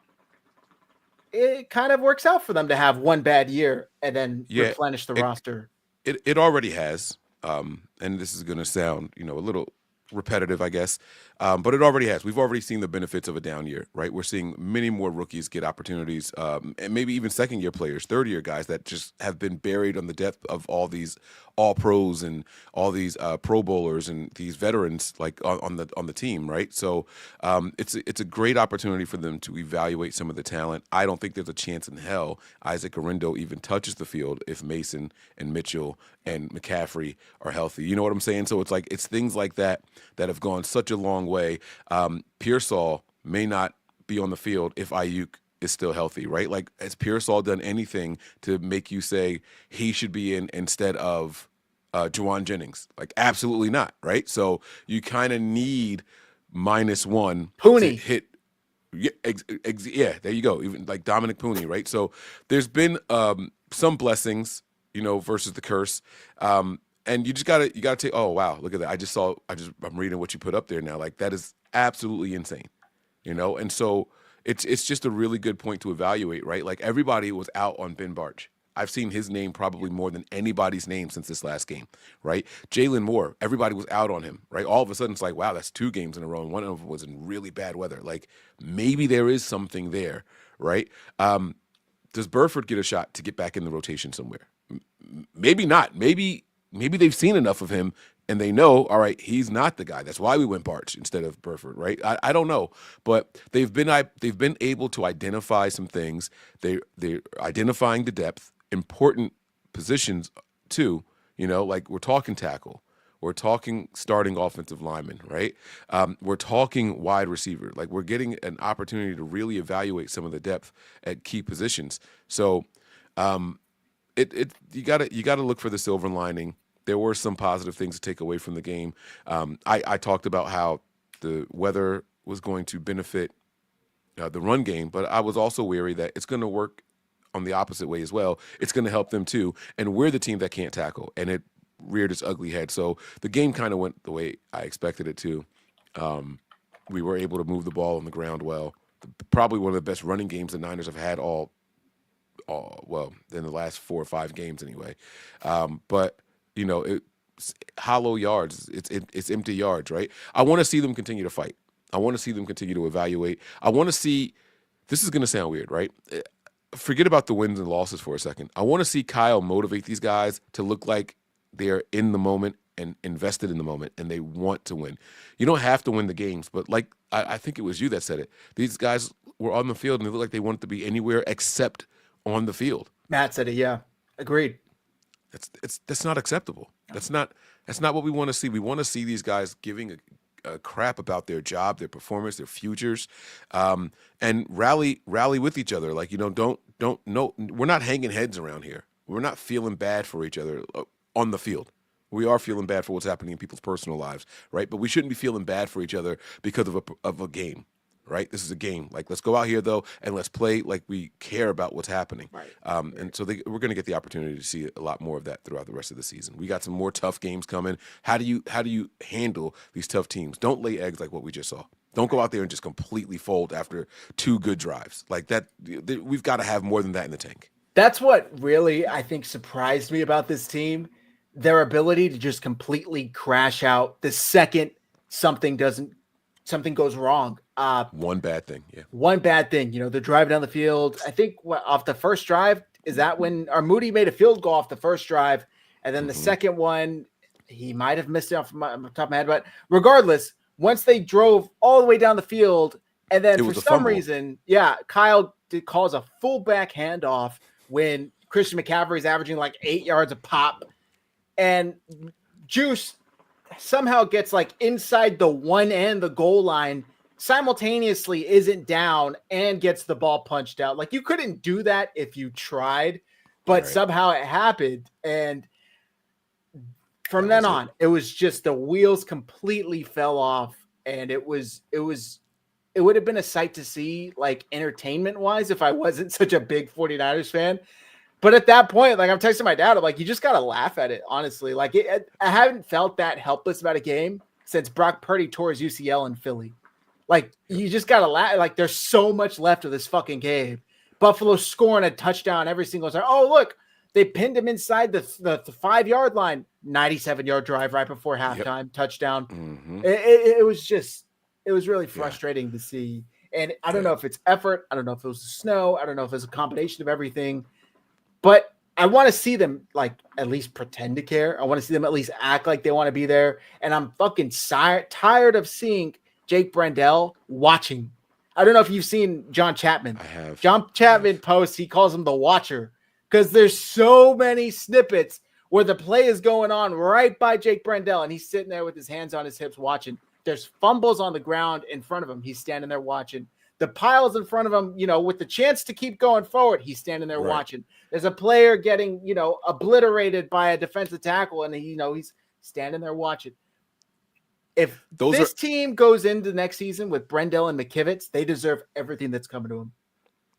it kind of works out for them to have one bad year and then replenish the roster? It already has. And this is going to sound, a little repetitive, I guess. But it already has. We've already seen the benefits of a down year, right? We're seeing many more rookies get opportunities, and maybe even second-year players, third-year guys that just have been buried on the depth of all these all-pros and all these Pro Bowlers and these veterans like on the team, right? So it's a great opportunity for them to evaluate some of the talent. I don't think there's a chance in hell Isaac Orindo even touches the field if Mason and Mitchell and McCaffrey are healthy. You know what I'm saying? So it's things like that have gone such a long way. Pearsall may not be on the field if Ayuk is still healthy, right? Like, has Pearsall done anything to make you say he should be in instead of Juwan Jennings? Like, absolutely not, right? So you kind of need -1 Pooney. to hit. Yeah, there you go. Even like Dominic Pooney, right? So there's been some blessings, versus the curse. And you gotta take. Oh wow, look at that! I'm reading what you put up there now. Like, that is absolutely insane, And so it's just a really good point to evaluate, right? Like, everybody was out on Ben Bartch. I've seen his name probably more than anybody's name since this last game, right? Jalen Moore, everybody was out on him, right? All of a sudden, it's like, wow, that's 2 games in a row, and one of them was in really bad weather. Like, maybe there is something there, right? Does Burford get a shot to get back in the rotation somewhere? Maybe not. Maybe they've seen enough of him and they know, all right, he's not the guy. That's why we went Bartch instead of Burford, right? I don't know, but they've been able to identify some things. They're identifying the depth, important positions too. Like, we're talking tackle, we're talking starting offensive lineman, right? We're talking wide receiver. Like, we're getting an opportunity to really evaluate some of the depth at key positions. So, you gotta look for the silver lining. There were some positive things to take away from the game. I talked about how the weather was going to benefit the run game, but I was also wary that it's going to work on the opposite way as well, it's going to help them too. And we're the team that can't tackle, and it reared its ugly head. So the game kind of went the way I expected it to. We were able to move the ball on the ground well. Probably one of the best running games the Niners have had all well, in the last 4 or 5 games anyway. But it's hollow yards. It's empty yards, right? I want to see them continue to fight. I want to see them continue to evaluate. I want to see. This is going to sound weird, right? Forget about the wins and losses for a second. I want to see Kyle motivate these guys to look like they're in the moment and invested in the moment, and they want to win. You don't have to win the games, but like I think it was you that said it. These guys were on the field, and they looked like they wanted to be anywhere except on the field. Matt said it. Yeah, agreed. That's not acceptable. That's not what we want to see. We want to see these guys giving a crap about their job, their performance, their futures, and rally with each other. Like, don't no. We're not hanging heads around here. We're not feeling bad for each other on the field. We are feeling bad for what's happening in people's personal lives, right? But we shouldn't be feeling bad for each other because of a game, right? This is a game. Like, let's go out here though, and let's play like we care about what's happening. Right. And so we're going to get the opportunity to see a lot more of that throughout the rest of the season. We got some more tough games coming. How do you handle these tough teams? Don't lay eggs like what we just saw. Don't go out there and just completely fold after 2 good drives like that. We've got to have more than that in the tank. That's what really, I think, surprised me about this team. Their ability to just completely crash out the second something goes wrong. One bad thing. Yeah. One bad thing. They're driving down the field. I think off the first drive, is that when Moody made a field goal off the first drive, and then the second one, he might have missed it off my top of my head. But regardless, once they drove all the way down the field, and then for some reason, Kyle calls a fullback handoff when Christian McCaffrey's averaging like 8 yards a pop. And Juice somehow gets like inside the 1 and the goal line, simultaneously isn't down and gets the ball punched out. Like, you couldn't do that if you tried, but somehow it happened. And from then on, it was just the wheels completely fell off. And it would have been a sight to see, like, entertainment wise, if I wasn't such a big 49ers fan. But at that point, like, I'm texting my dad, I'm like, you just got to laugh at it, honestly. Like, I haven't felt that helpless about a game since Brock Purdy tore his UCL in Philly. Like, you just got to laugh. Like, there's so much left of this fucking game. Buffalo scoring a touchdown every single time. Oh, look, they pinned him inside the 5-yard line. 97-yard drive right before halftime, touchdown. Mm-hmm. It was really frustrating to see. And I don't know if it's effort. I don't know if it was the snow. I don't know if it's a combination of everything. But I want to see them, like, at least pretend to care. I want to see them at least act like they want to be there. And I'm fucking tired of seeing Jake Brendel watching. I don't know if you've seen John Chapman. I have. John Chapman posts, he calls him the watcher because there's so many snippets where the play is going on right by Jake Brendel, and he's sitting there with his hands on his hips watching. There's fumbles on the ground in front of him. He's standing there watching. The piles in front of him, with the chance to keep going forward, he's standing there watching. There's a player getting, obliterated by a defensive tackle, and he's standing there watching. If this team goes into next season with Brendel and McKivitz, they deserve everything that's coming to them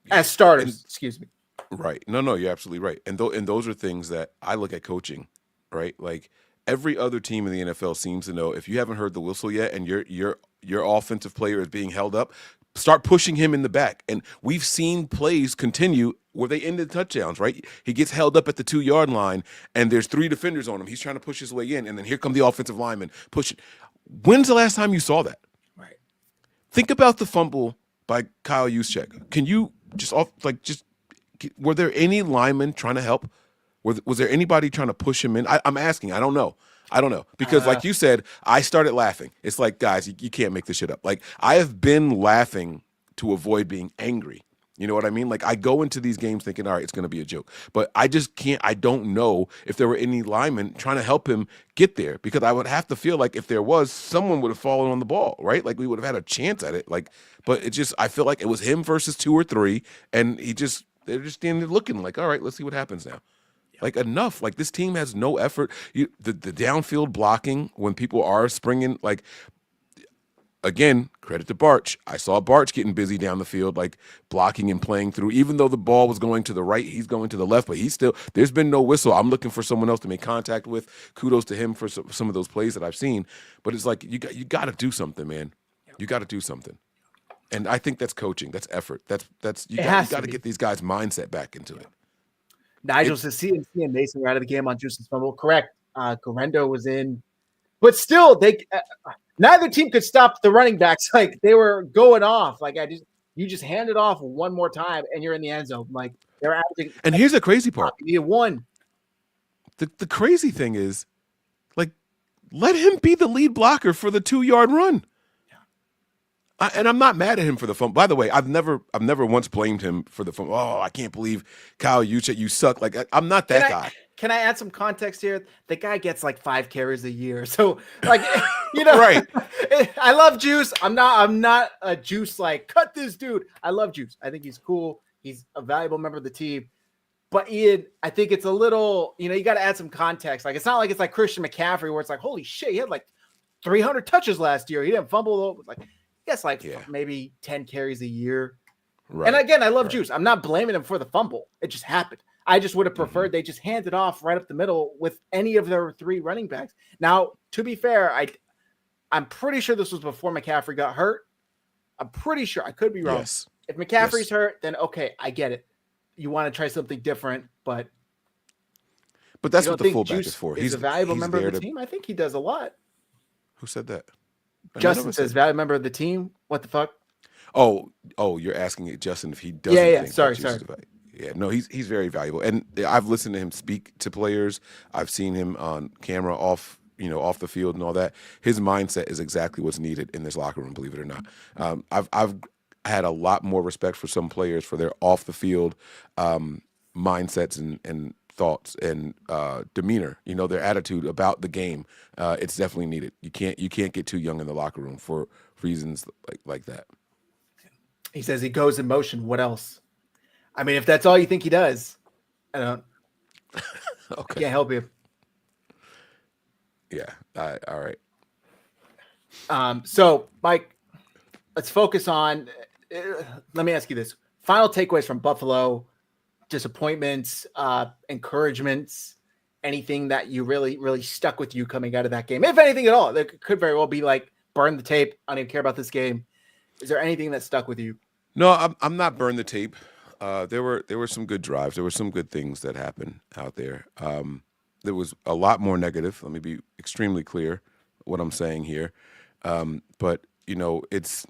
as starters. Excuse me. Right? No, you're absolutely right. And those are things that I look at coaching, right? Like, every other team in the NFL seems to know if you haven't heard the whistle yet, and your offensive player is being held up, start pushing him in the back. And we've seen plays continue where they ended touchdowns, right? He gets held up at the 2-yard line, and there's 3 defenders on him. He's trying to push his way in, and then here come the offensive linemen pushing. When's the last time you saw that? Right. Think about the fumble by Kyle Juszczyk. Can you were there any linemen trying to help? Was there anybody trying to push him in? I'm asking. I don't know. Because like you said, I started laughing. It's like, guys, you can't make this shit up. Like, I have been laughing to avoid being angry. You know what I mean? Like, I go into these games thinking, all right, it's going to be a joke. But I just can't. I don't know if there were any linemen trying to help him get there, because I would have to feel like if there was, someone would have fallen on the ball, right? Like, we would have had a chance at it. Like, but I feel like it was him versus 2 or 3, and they're just standing there looking like, all right, let's see what happens now. Like, enough. Like, this team has no effort. The downfield blocking when people are springing, like, again, credit to Barch. I saw Barch getting busy down the field, like blocking and playing through. Even though the ball was going to the right, he's going to the left, but he's still, there's been no whistle. I'm looking for someone else to make contact with. Kudos to him for some of those plays that I've seen. But it's like, you got to do something, man. You got to do something. And I think that's coaching. That's effort. You got to get these guys' mindset back into it. Nigel says CMC and Mason were out of the game on Juice's fumble. Correct. Correndo was in. But still, neither team could stop the running backs. Like, they were going off. Like, you just hand it off one more time, and you're in the end zone. Like, they're averaging. And here's the crazy part. You need one. The crazy thing is, like, let him be the lead blocker for the 2-yard run. And I'm not mad at him for the fumble. By the way, I've never once blamed him for the fumble. Oh, I can't believe Kyle Juszczyk, you suck. Like, I'm not that guy. Can I add some context here? The guy gets like 5 carries a year. So, like, you know, right. I love Juice. I'm not a Juice, like, cut this dude. I love Juice. I think he's cool. He's a valuable member of the team. But Ian, I think it's a little, you got to add some context. Like, it's not like it's like Christian McCaffrey where it's like, holy shit, he had like 300 touches last year. He didn't fumble. Like, gets like maybe 10 carries a year. Right. And again, I love Juice. I'm not blaming him for the fumble. It just happened. I just would have preferred they just handed off right up the middle with any of their 3 running backs. Now, to be fair, I'm pretty sure this was before McCaffrey got hurt. I'm pretty sure. I could be wrong. Yes. If McCaffrey's hurt, then okay, I get it. You want to try something different, but that's what the fullback is for. He's a valuable member of the team. I think he does a lot. Who said that? Justin says valuable member of the team. What the fuck? Oh, you're asking Justin if he doesn't. Yeah. Think Sorry. Yeah, no, he's very valuable, and I've listened to him speak to players. I've seen him on camera, off the field and all that. His mindset is exactly what's needed in this locker room. Believe it or not, I've had a lot more respect for some players for their off the field mindsets and thoughts and demeanor. Their attitude about the game. It's definitely needed. You can't get too young in the locker room for reasons like that. He says he goes in motion. What else? I mean, if that's all you think he does, I don't. Okay. Can't help you. Yeah. All right. So, Mike, let's focus on. Let me ask you this: final takeaways from Buffalo, disappointments, encouragements, anything that you really, really stuck with you coming out of that game, if anything at all. There could very well be like burn the tape. I don't even care about this game. Is there anything that stuck with you? No, I'm not burn the tape. There were some good drives. There were some good things that happened out there. There was a lot more negative. Let me be extremely clear what I'm saying here. But it's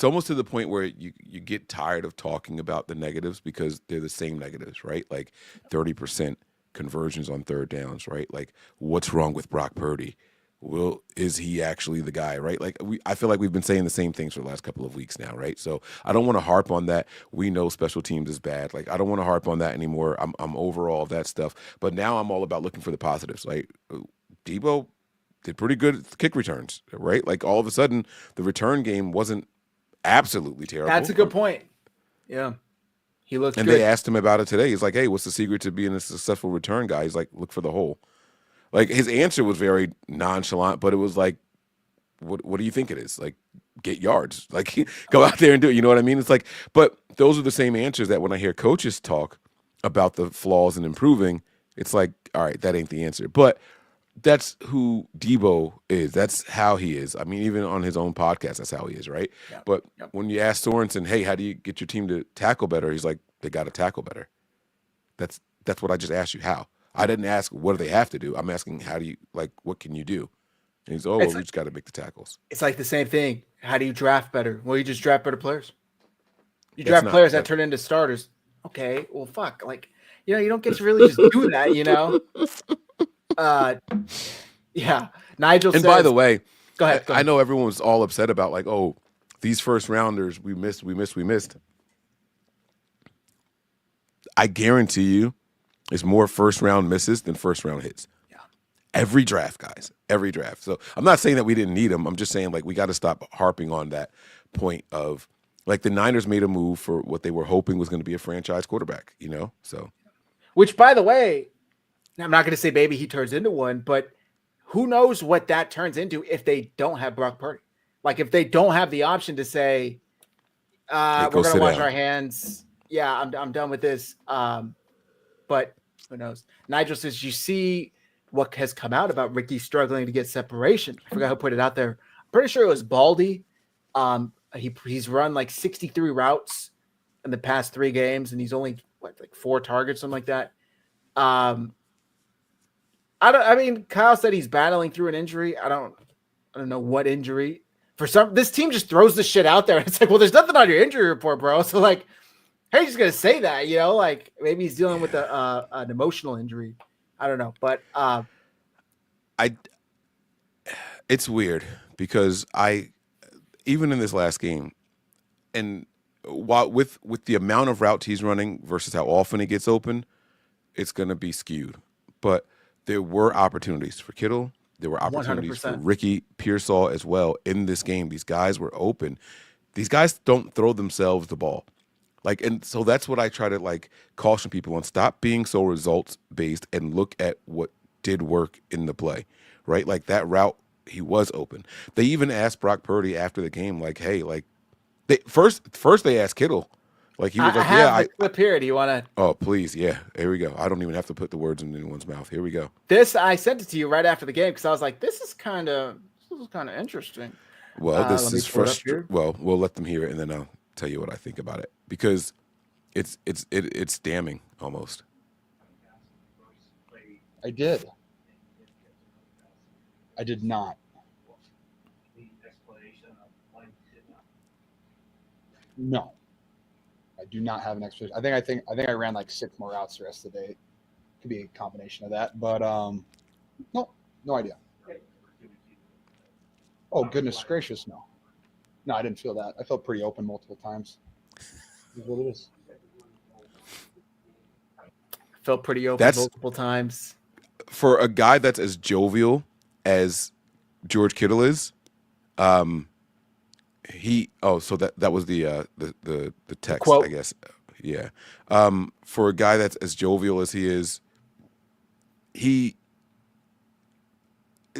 almost to the point where you get tired of talking about the negatives because they're the same negatives, right? Like 30% conversions on third downs, right? Like, what's wrong with Brock Purdy? Is he actually the guy, right? Like, I feel like we've been saying the same things for the last couple of weeks now, right? So I don't want to harp on that. We know special teams is bad. Like, I don't want to harp on that anymore. I'm over all of that stuff. But now I'm all about looking for the positives. Like, Deebo did pretty good kick returns, right? Like, all of a sudden, the return game wasn't absolutely terrible. That's a good point. Yeah. He looked good. And they asked him about it today. He's like, hey, what's the secret to being a successful return guy? He's like, look for the hole. Like, his answer was very nonchalant, but it was like, what do you think it is? Like, get yards. Like, go out there and do it. You know what I mean? It's like, but those are the same answers that when I hear coaches talk about the flaws and improving, it's like, all right, that ain't the answer. But that's who Deebo is. That's how he is. I mean, even on his own podcast, that's how he is, right? Yep. But when you ask Sorensen, hey, how do you get your team to tackle better? He's like, they got to tackle better. That's what I just asked you. How? I didn't ask what do they have to do. I'm asking how do you, like, what can you do? And he's, we just got to make the tackles. It's like the same thing. How do you draft better? Well, you just draft better players. You draft players that turn into starters. Okay, well, fuck. Like, you don't get to really just do that, Yeah. Nigel says. And by the way, go ahead. I know everyone was all upset about, like, oh, these first rounders, we missed. I guarantee you, there's more first round misses than first round hits. Yeah. Every draft, guys. Every draft. So I'm not saying that we didn't need them. I'm just saying, like, we got to stop harping on that point of, like, the Niners made a move for what they were hoping was going to be a franchise quarterback, So. Which, by the way, I'm not going to say maybe he turns into one, but who knows what that turns into if they don't have Brock Purdy? Like if they don't have the option to say, Hey, we're going to wash down. our hands. Yeah, I'm done with this. But who knows? Nigel says, you see what has come out about Ricky struggling to get separation. I forgot who put it out there. I'm pretty sure it was Baldy. He's run like 63 routes in the past 3 games, and he's only like 4 targets, something like that. I mean, Kyle said he's battling through an injury. I don't know what injury. This team just throws the shit out there. It's like, well, there's nothing on your injury report, bro. So like, hey, he's gonna say that, like maybe he's dealing with an emotional injury. I don't know, but it's weird because even in this last game, and while with the amount of routes he's running versus how often he gets open, it's gonna be skewed. But there were opportunities for Kittle. There were opportunities 100%. for Ricky Pearsall as well in this game. These guys were open. These guys don't throw themselves the ball. And so that's what I try to caution people on. Stop being so results based and look at what did work in the play, right? Like that route, he was open. They even asked Brock Purdy after the game, hey, they first they asked Kittle. He was I have the clip here. Do you want to? Oh, please. Yeah. Here we go. I don't even have to put the words in anyone's mouth. Here we go. I sent it to you right after the game because I was like, this is kind of interesting. Well, this is frustrating. Well, we'll let them hear it, and then I'll tell you what I think about it because it's damning almost. I did not. No. I do not have an explanation. I think I ran 6 more routes the rest of the day. Could be a combination of that, but no idea. Oh goodness gracious, no, I didn't feel that. I felt pretty open multiple times. Is what it is. Felt pretty open multiple times. For a guy that's as jovial as George Kittle is, so that was the text, quote. I guess. Yeah. For a guy that's as jovial as he is,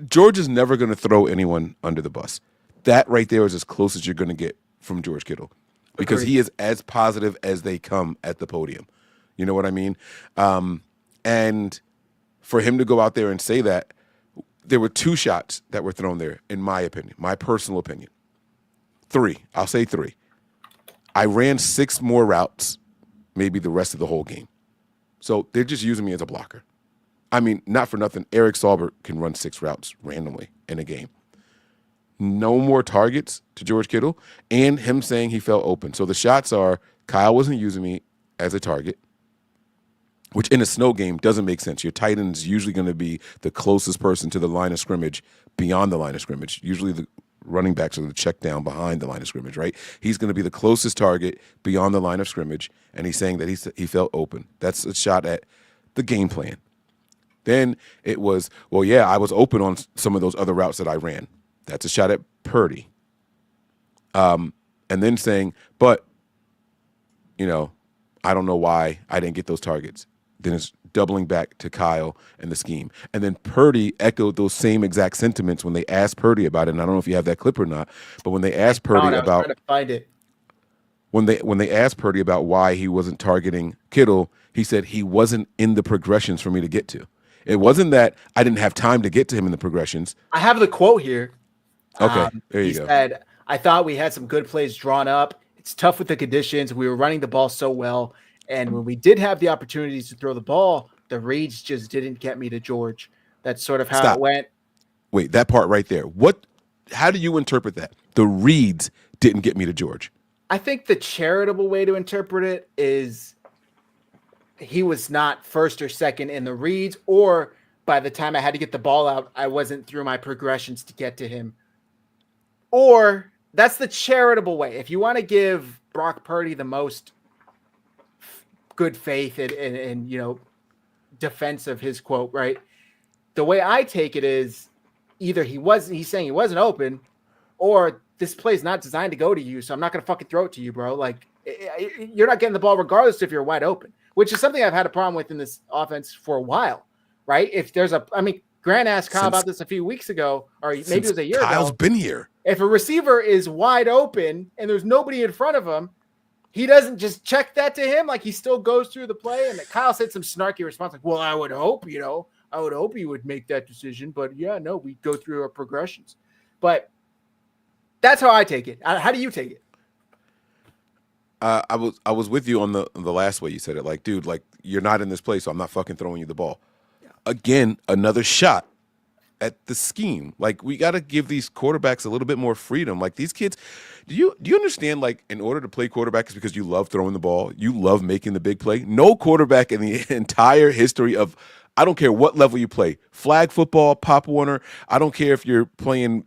George is never going to throw anyone under the bus. That right there is as close as you're going to get from George Kittle because he is as positive as they come at the podium. You know what I mean? And for him to go out there and say that, there were 2 shots that were thrown there, in my opinion, my personal opinion. 3. I'll say 3. I ran 6 more routes, maybe the rest of the whole game. So they're just using me as a blocker. I mean, not for nothing, Eric Saubert can run 6 routes randomly in a game. No more targets to George Kittle, and him saying he felt open. So the shots are, Kyle wasn't using me as a target, which in a snow game doesn't make sense. Your tight end is usually going to be the closest person to the line of scrimmage beyond the line of scrimmage. Usually the running backs are going to check down behind the line of scrimmage, right? He's going to be the closest target beyond the line of scrimmage, and he's saying that he felt open. That's a shot at the game plan. Then it was, well, yeah, I was open on some of those other routes that I ran. That's a shot at Purdy. And then saying, but, I don't know why I didn't get those targets. Then it's doubling back to Kyle and the scheme. And then Purdy echoed those same exact sentiments when they asked Purdy about it. And I don't know if you have that clip or not, but when they asked Purdy about trying to find it. When they asked Purdy about why he wasn't targeting Kittle, he said he wasn't in the progressions for me to get to. It wasn't that I didn't have time to get to him in the progressions. I have the quote here. Okay, there you go. He said, I thought we had some good plays drawn up. It's tough with the conditions. We were running the ball so well. And when we did have the opportunities to throw the ball, the reads just didn't get me to George. That's sort of how it went. Wait, that part right there. How do you interpret that? The reads didn't get me to George. I think the charitable way to interpret it is he was not first or second in the reads, or by the time I had to get the ball out, I wasn't through my progressions to get to him. Or that's the charitable way. If you want to give Brock Purdy the most good faith and defense of his quote, right? The way I take it is either he's saying he wasn't open, or this play's not designed to go to you, so I'm not going to fucking throw it to you, bro. Like, you're not getting the ball regardless if you're wide open, which is something I've had a problem with in this offense for a while, right? If there's Grant asked Kyle Since- about this a few weeks ago, or maybe it was a year Kyle's ago. been here. If a receiver is wide open and there's nobody in front of him, he doesn't just check that to him. Like, he still goes through the play. And Kyle said some snarky response like, well, I would hope he would make that decision. But yeah, no, we go through our progressions. But that's how I take it. How do you take it? I was with you on the last way you said it. Like, dude, like, you're not in this place, so I'm not fucking throwing you the ball. Yeah. Again, another shot at the scheme. Like, we got to give these quarterbacks a little bit more freedom. Like, these kids, do you understand, like, in order to play quarterback is because you love throwing the ball, you love making the big play. No quarterback in the entire history of, I don't care what level you play, flag football, Pop Warner, I don't care if you're playing,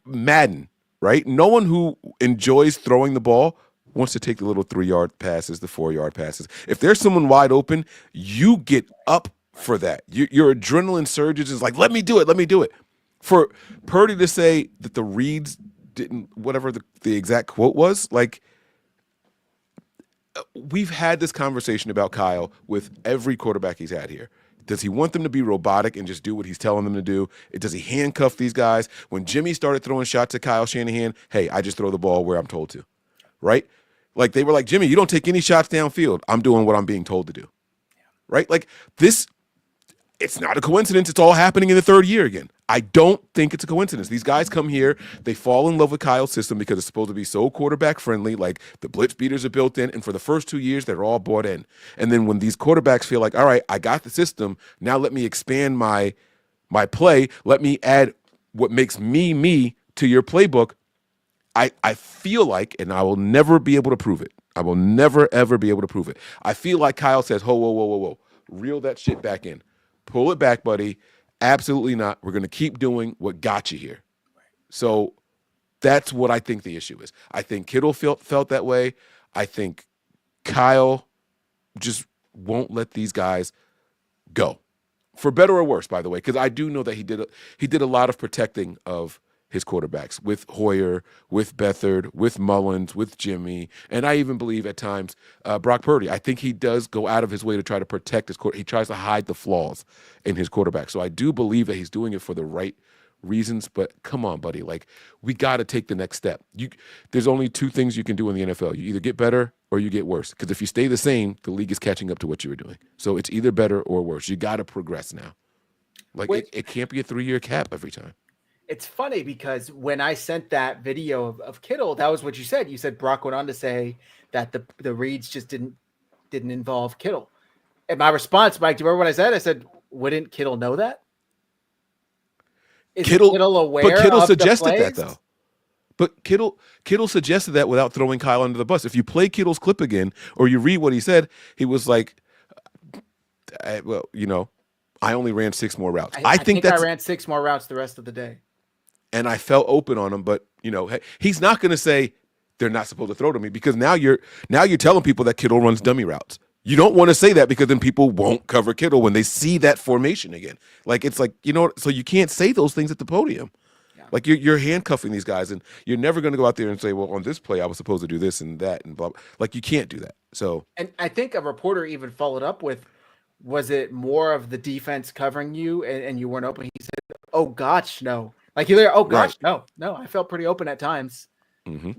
Madden, right? No one who enjoys throwing the ball wants to take the little 3-yard passes, the 4-yard passes. If there's someone wide open, you get up for that. Your adrenaline surges is like, let me do it. For Purdy to say that the reads didn't, whatever the exact quote was, like, we've had this conversation about Kyle with every quarterback he's had here. Does he want them to be robotic and just do what he's telling them to do? Does he handcuff these guys? When Jimmy started throwing shots at Kyle Shanahan, hey, I just throw the ball where I'm told to, right? Like, they were like, Jimmy, you don't take any shots downfield. I'm doing what I'm being told to do, right? Like, this, it's not a coincidence. It's all happening in the third year again. I don't think it's a coincidence. These guys come here, they fall in love with Kyle's system because it's supposed to be so quarterback friendly. Like, the blitz beaters are built in, and for the first 2 years, they're all bought in. And then when these quarterbacks feel like, all right, I got the system, now let me expand my play, let me add what makes me to your playbook. I feel like, and I will never be able to prove it. I will never, ever be able to prove it. I feel like Kyle says, whoa. Reel that shit back in. Pull it back, buddy. Absolutely not. We're going to keep doing what got you here. So that's what I think the issue is. I think Kittle felt that way. I think Kyle just won't let these guys go. For better or worse, by the way, because I do know that he did a lot of protecting of his quarterbacks with Hoyer, with Beathard, with Mullins, with Jimmy, and I even believe at times Brock Purdy. I think he does go out of his way to try to protect his quarterback. He tries to hide the flaws in his quarterback. So I do believe that he's doing it for the right reasons, but come on, buddy. Like, we got to take the next step. There's only 2 things you can do in the NFL. You either get better or you get worse. Because if you stay the same, the league is catching up to what you were doing. So it's either better or worse. You got to progress now. Like, it can't be a 3-year cap every time. It's funny because when I sent that video of Kittle, that was what you said. You said Brock went on to say that the reads just didn't involve Kittle. And my response, Mike, do you remember what I said? I said, wouldn't Kittle know that? Is Kittle aware? But Kittle of suggested the that, though. But Kittle suggested that without throwing Kyle under the bus. If you play Kittle's clip again, or you read what he said, he was like, I only ran 6 more routes. I think I ran 6 more routes the rest of the day. And I felt open on him, but he's not going to say they're not supposed to throw to me, because now you're telling people that Kittle runs dummy routes. You don't want to say that, because then people won't cover Kittle when they see that formation again. Like, it's like, so you can't say those things at the podium. Yeah. Like, you're handcuffing these guys, and you're never going to go out there and say, well, on this play I was supposed to do this and that and blah, blah. Like, you can't do that. So, and I think a reporter even followed up with, was it more of the defense covering you and you weren't open? He said, oh gosh, no. Like, you're oh gosh, right. No, I felt pretty open at times. Mm-hmm.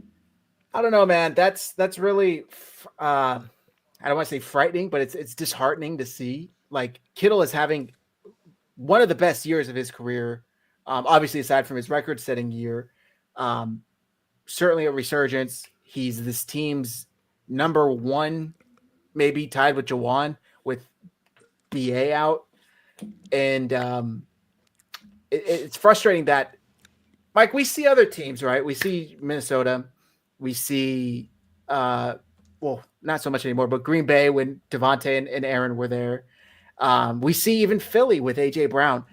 I don't know, man. That's really, I don't want to say frightening, but it's disheartening to see. Like, Kittle is having one of the best years of his career. Obviously, aside from his record-setting year, certainly a resurgence. He's this team's number 1, maybe tied with Jawan, with BA out, and it's frustrating that, Mike, we see other teams, right? We see Minnesota. We see, not so much anymore, but Green Bay when Devontae and Aaron were there. We see even Philly with A.J. Brown.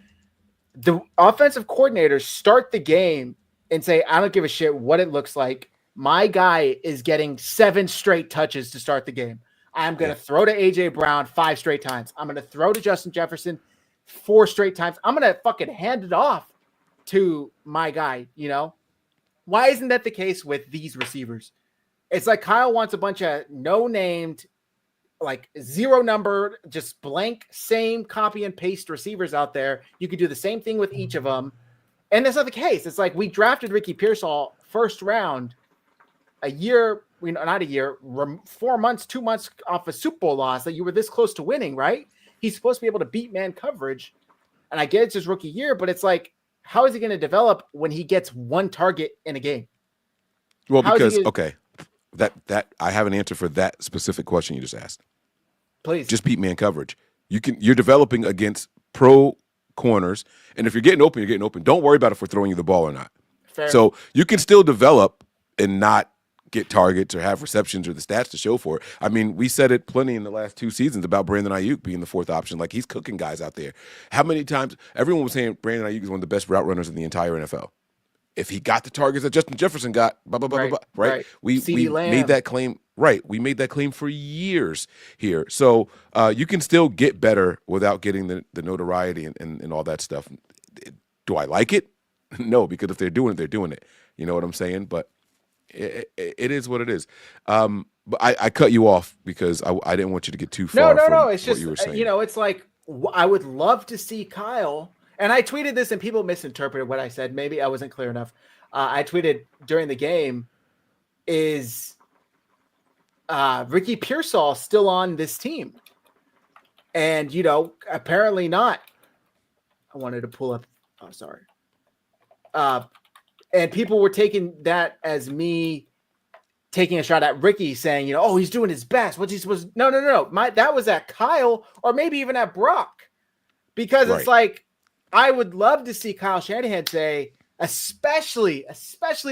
The offensive coordinators start the game and say, I don't give a shit what it looks like. My guy is getting 7 straight touches to start the game. I'm going to throw to A.J. Brown 5 straight times. I'm going to throw to Justin Jefferson 4 straight times. I'm going to fucking hand it off to my guy, Why isn't that the case with these receivers? It's like Kyle wants a bunch of no-named like zero number, just blank, same copy and paste receivers out there. You could do the same thing with each of them. And that's not the case. It's like we drafted Ricky Pearsall first round a year, not a year, 4 months, 2 months off a Super Bowl loss that you were this close to winning, right? He's supposed to be able to beat man coverage. And I get it's his rookie year, but it's like, how is he going to develop when he gets one target in a game? Well, because, okay, that I have an answer for that specific question you just asked. Please. Just beat man coverage. You're developing against pro corners, and if you're getting open, you're getting open. Don't worry about if we're throwing you the ball or not. Fair. So you can still develop and not get targets or have receptions or the stats to show for it. I mean, we said it plenty in the last 2 seasons about Brandon Ayuk being the fourth option. Like, he's cooking guys out there. How many times everyone was saying Brandon Ayuk is one of the best route runners in the entire NFL? If he got the targets that Justin Jefferson got, right? We made that claim. Right. We made that claim for years here. So you can still get better without getting the notoriety and all that stuff. Do I like it? No, because if they're doing it, they're doing it. You know what I'm saying? But it is what it is. But I cut you off because I didn't want you to get too far. No. It's just, you were saying. It's like, I would love to see Kyle. And I tweeted this and people misinterpreted what I said. Maybe I wasn't clear enough. I tweeted during the game, is Ricky Pearsall still on this team? And, apparently not. I wanted to pull up. Oh, sorry. And people were taking that as me taking a shot at Ricky saying, he's doing his best. What's he supposed to? No. That was at Kyle or maybe even at Brock. Because It's like, I would love to see Kyle Shanahan say, especially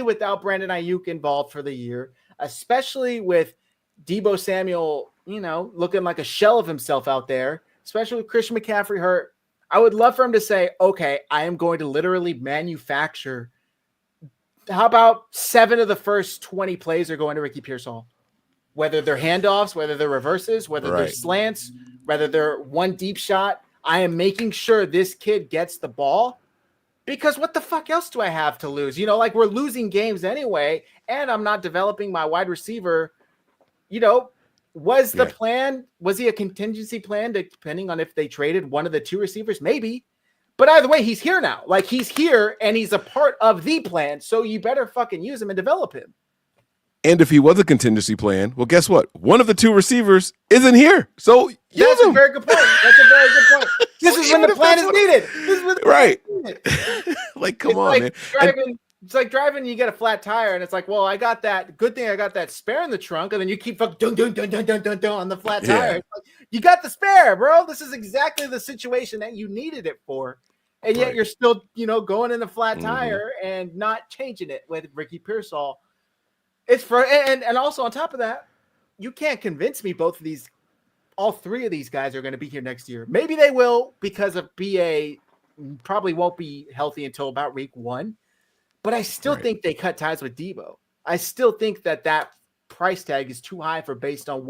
without Brandon Ayuk involved for the year, especially with Deebo Samuel, looking like a shell of himself out there, especially with Christian McCaffrey hurt. I would love for him to say, okay, I am going to literally manufacture. How about 7 of the first 20 plays are going to Ricky Pearsall? Whether they're handoffs, whether they're reverses, whether they're slants, whether they're one deep shot, I am making sure this kid gets the ball, because what the fuck else do I have to lose? We're losing games anyway, and I'm not developing my wide receiver. Was the plan, was he a contingency plan depending on if they traded one of the 2 receivers? Maybe. But either way, he's here now. Like, he's here and he's a part of the plan. So you better fucking use him and develop him. And if he was a contingency plan, well, guess what? One of the 2 receivers isn't here. So use That's him. a very good point. This is when the plan is needed. This is when the plan is needed. Like, come on, man. It's like driving, you get a flat tire, and it's like, well, I got that. Good thing I got that spare in the trunk, and then you keep fucking dun on the flat tire. It's like, you got the spare, bro. This is exactly the situation that you needed it for, and yet you're still, going in the flat tire and not changing it with Ricky Pearsall. It's for and also on top of that, you can't convince me all 3 of these guys are going to be here next year. Maybe they will because of BA probably won't be healthy until about week 1. But I still think they cut ties with Deebo. I still think that price tag is too high for based on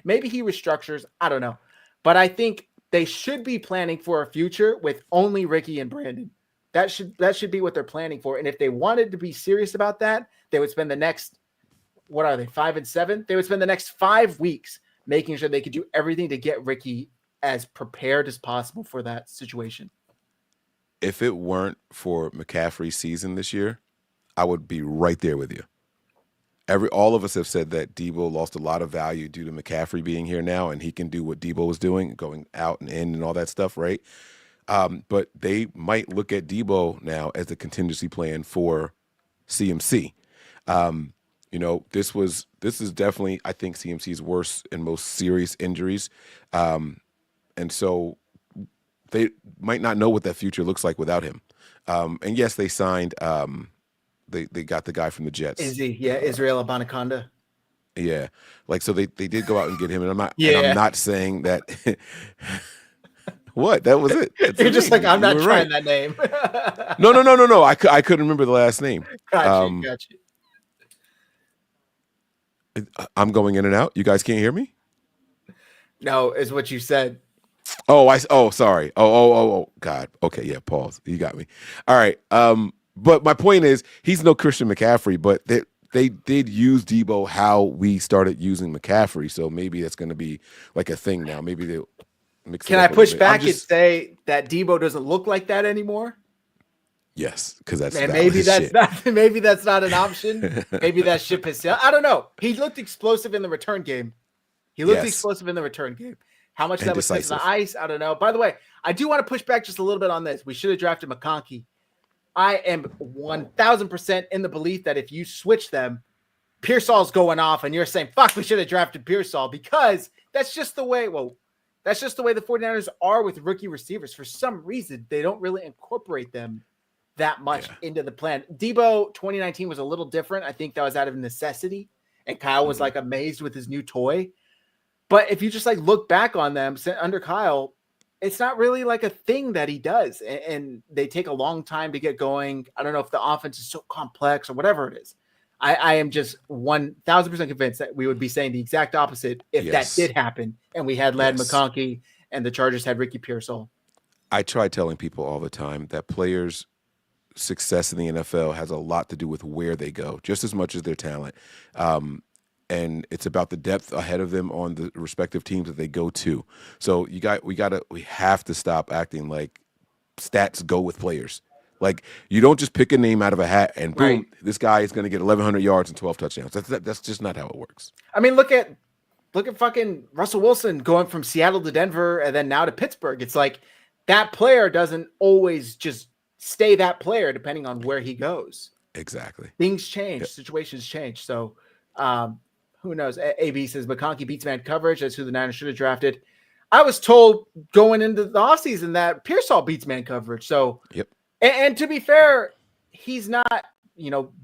maybe he restructures. I don't know. But I think they should be planning for a future with only Ricky and Brandon. That should be what they're planning for. And if they wanted to be serious about that, they would spend the next, 5 and 7? They would spend the next 5 weeks making sure they could do everything to get Ricky as prepared as possible for that situation. If it weren't for McCaffrey's season this year, I would be right there with you. All of us have said that Deebo lost a lot of value due to McCaffrey being here now, and he can do what Deebo was doing, going out and in and all that stuff, right? But they might look at Deebo now as a contingency plan for CMC. This is definitely, I think, CMC's worst and most serious injuries, and so they might not know what that future looks like without him. And yes, they signed. They got the guy from the Jets. Is he? Yeah, Israel Abanikanda. Yeah, so they did go out and get him, and I'm not. And I'm not saying that. What? That was it. You're just like, I'm not trying that name. No. I couldn't remember the last name. Gotcha. I'm going in and out. You guys can't hear me? No, is what you said. Sorry. Oh, God. Okay, yeah, pause. You got me. All right. But my point is, he's no Christian McCaffrey, but they did use Deebo how we started using McCaffrey, so maybe that's going to be like a thing now. Maybe they'll mix Can it I up a little push bit. back and say that Deebo doesn't look like that anymore? Yes, because that's Man, valid maybe that's shit. not maybe that's not an option. Maybe that ship has sailed. I don't know. He looked explosive in the return game. Yes. How much of And that was because of the decisive. ice? I don't know. By the way, I do want to push back just a little bit on this. We should have drafted McConkey. I am 1000% in the belief that if you switch them, Pearsall's going off, and you're saying, fuck, we should have drafted Pearsall, because that's just the way, that's just the way the 49ers are with rookie receivers. For some reason, they don't really incorporate them that much into the plan. Deebo 2019 was a little different. I think that was out of necessity, and Kyle was like amazed with his new toy. But if you just like look back on them under Kyle, it's not really like a thing that he does. And they take a long time to get going. I don't know if the offense is so complex or whatever it is. I am just 1000% convinced that we would be saying the exact opposite if that did happen and we had Ladd McConkey and the Chargers had Ricky Pearsall. I try telling people all the time that players' success in the NFL has a lot to do with where they go, just as much as their talent. And it's about the depth ahead of them on the respective teams that they go to. So we have to stop acting like stats go with players. Like, you don't just pick a name out of a hat and boom, this guy is going to get 1,100 yards and 12 touchdowns. That's just not how it works. I mean, look at fucking Russell Wilson going from Seattle to Denver and then now to Pittsburgh. It's like that player doesn't always just stay that player depending on where he goes. Exactly. Things change. Situations change. So who knows? AB says McConkey beats man coverage. That's who the Niners should have drafted. I was told going into the offseason that Pearsall beats man coverage. So, and to be fair, he's not,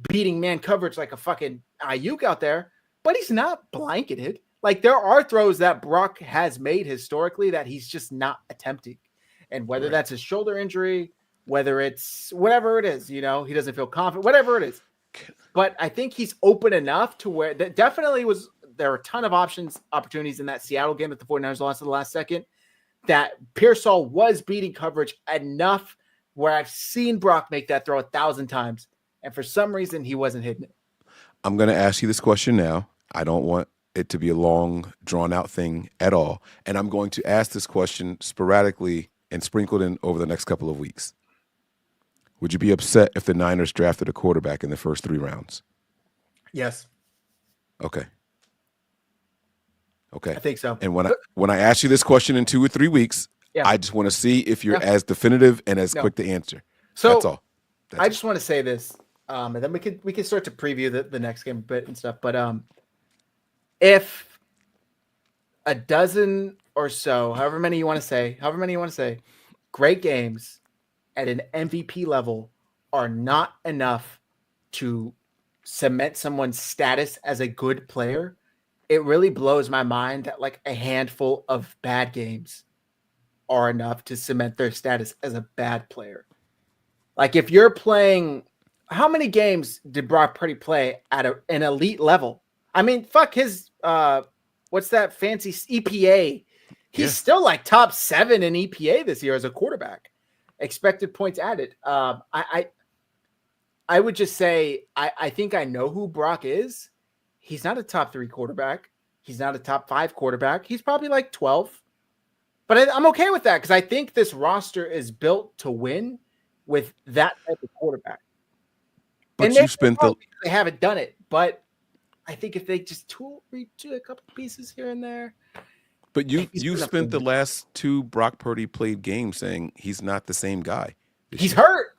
beating man coverage like a fucking Ayuk out there, but he's not blanketed. Like, there are throws that Brock has made historically that he's just not attempting. And whether that's his shoulder injury, whether it's whatever it is, he doesn't feel confident, whatever it is. But I think he's open enough to where that definitely there were a ton of opportunities in that Seattle game that the 49ers lost at the last second, that Pearsall was beating coverage enough where I've seen Brock make that throw 1,000 times. And for some reason, he wasn't hitting it. I'm going to ask you this question now. I don't want it to be a long, drawn-out thing at all. And I'm going to ask this question sporadically and sprinkled in over the next couple of weeks. Would you be upset if the Niners drafted a quarterback in the first 3 rounds? Yes. Okay. I think so. And when I ask you this question in 2 or 3 weeks, I just want to see if you're as definitive and as quick to answer. So that's all. I just want to say this, and then we can start to preview the next game a bit and stuff. But if a dozen or so, however many you want to say, great games at an MVP level are not enough to cement someone's status as a good player, it really blows my mind that like a handful of bad games are enough to cement their status as a bad player. Like, if you're playing, how many games did Brock Purdy play at an elite level? I mean, fuck his, what's that fancy EPA? He's still like top 7 in EPA this year as a quarterback. Expected points added. I would just say, I think I know who Brock is. He's not a top 3 quarterback. He's not a top 5 quarterback. He's probably like 12. But I'm okay with that because I think this roster is built to win with that type of quarterback. But they haven't done it. But I think if they just redo a couple pieces here and there. But you spent the last 2 Brock Purdy played games saying he's not the same guy. He's hurt.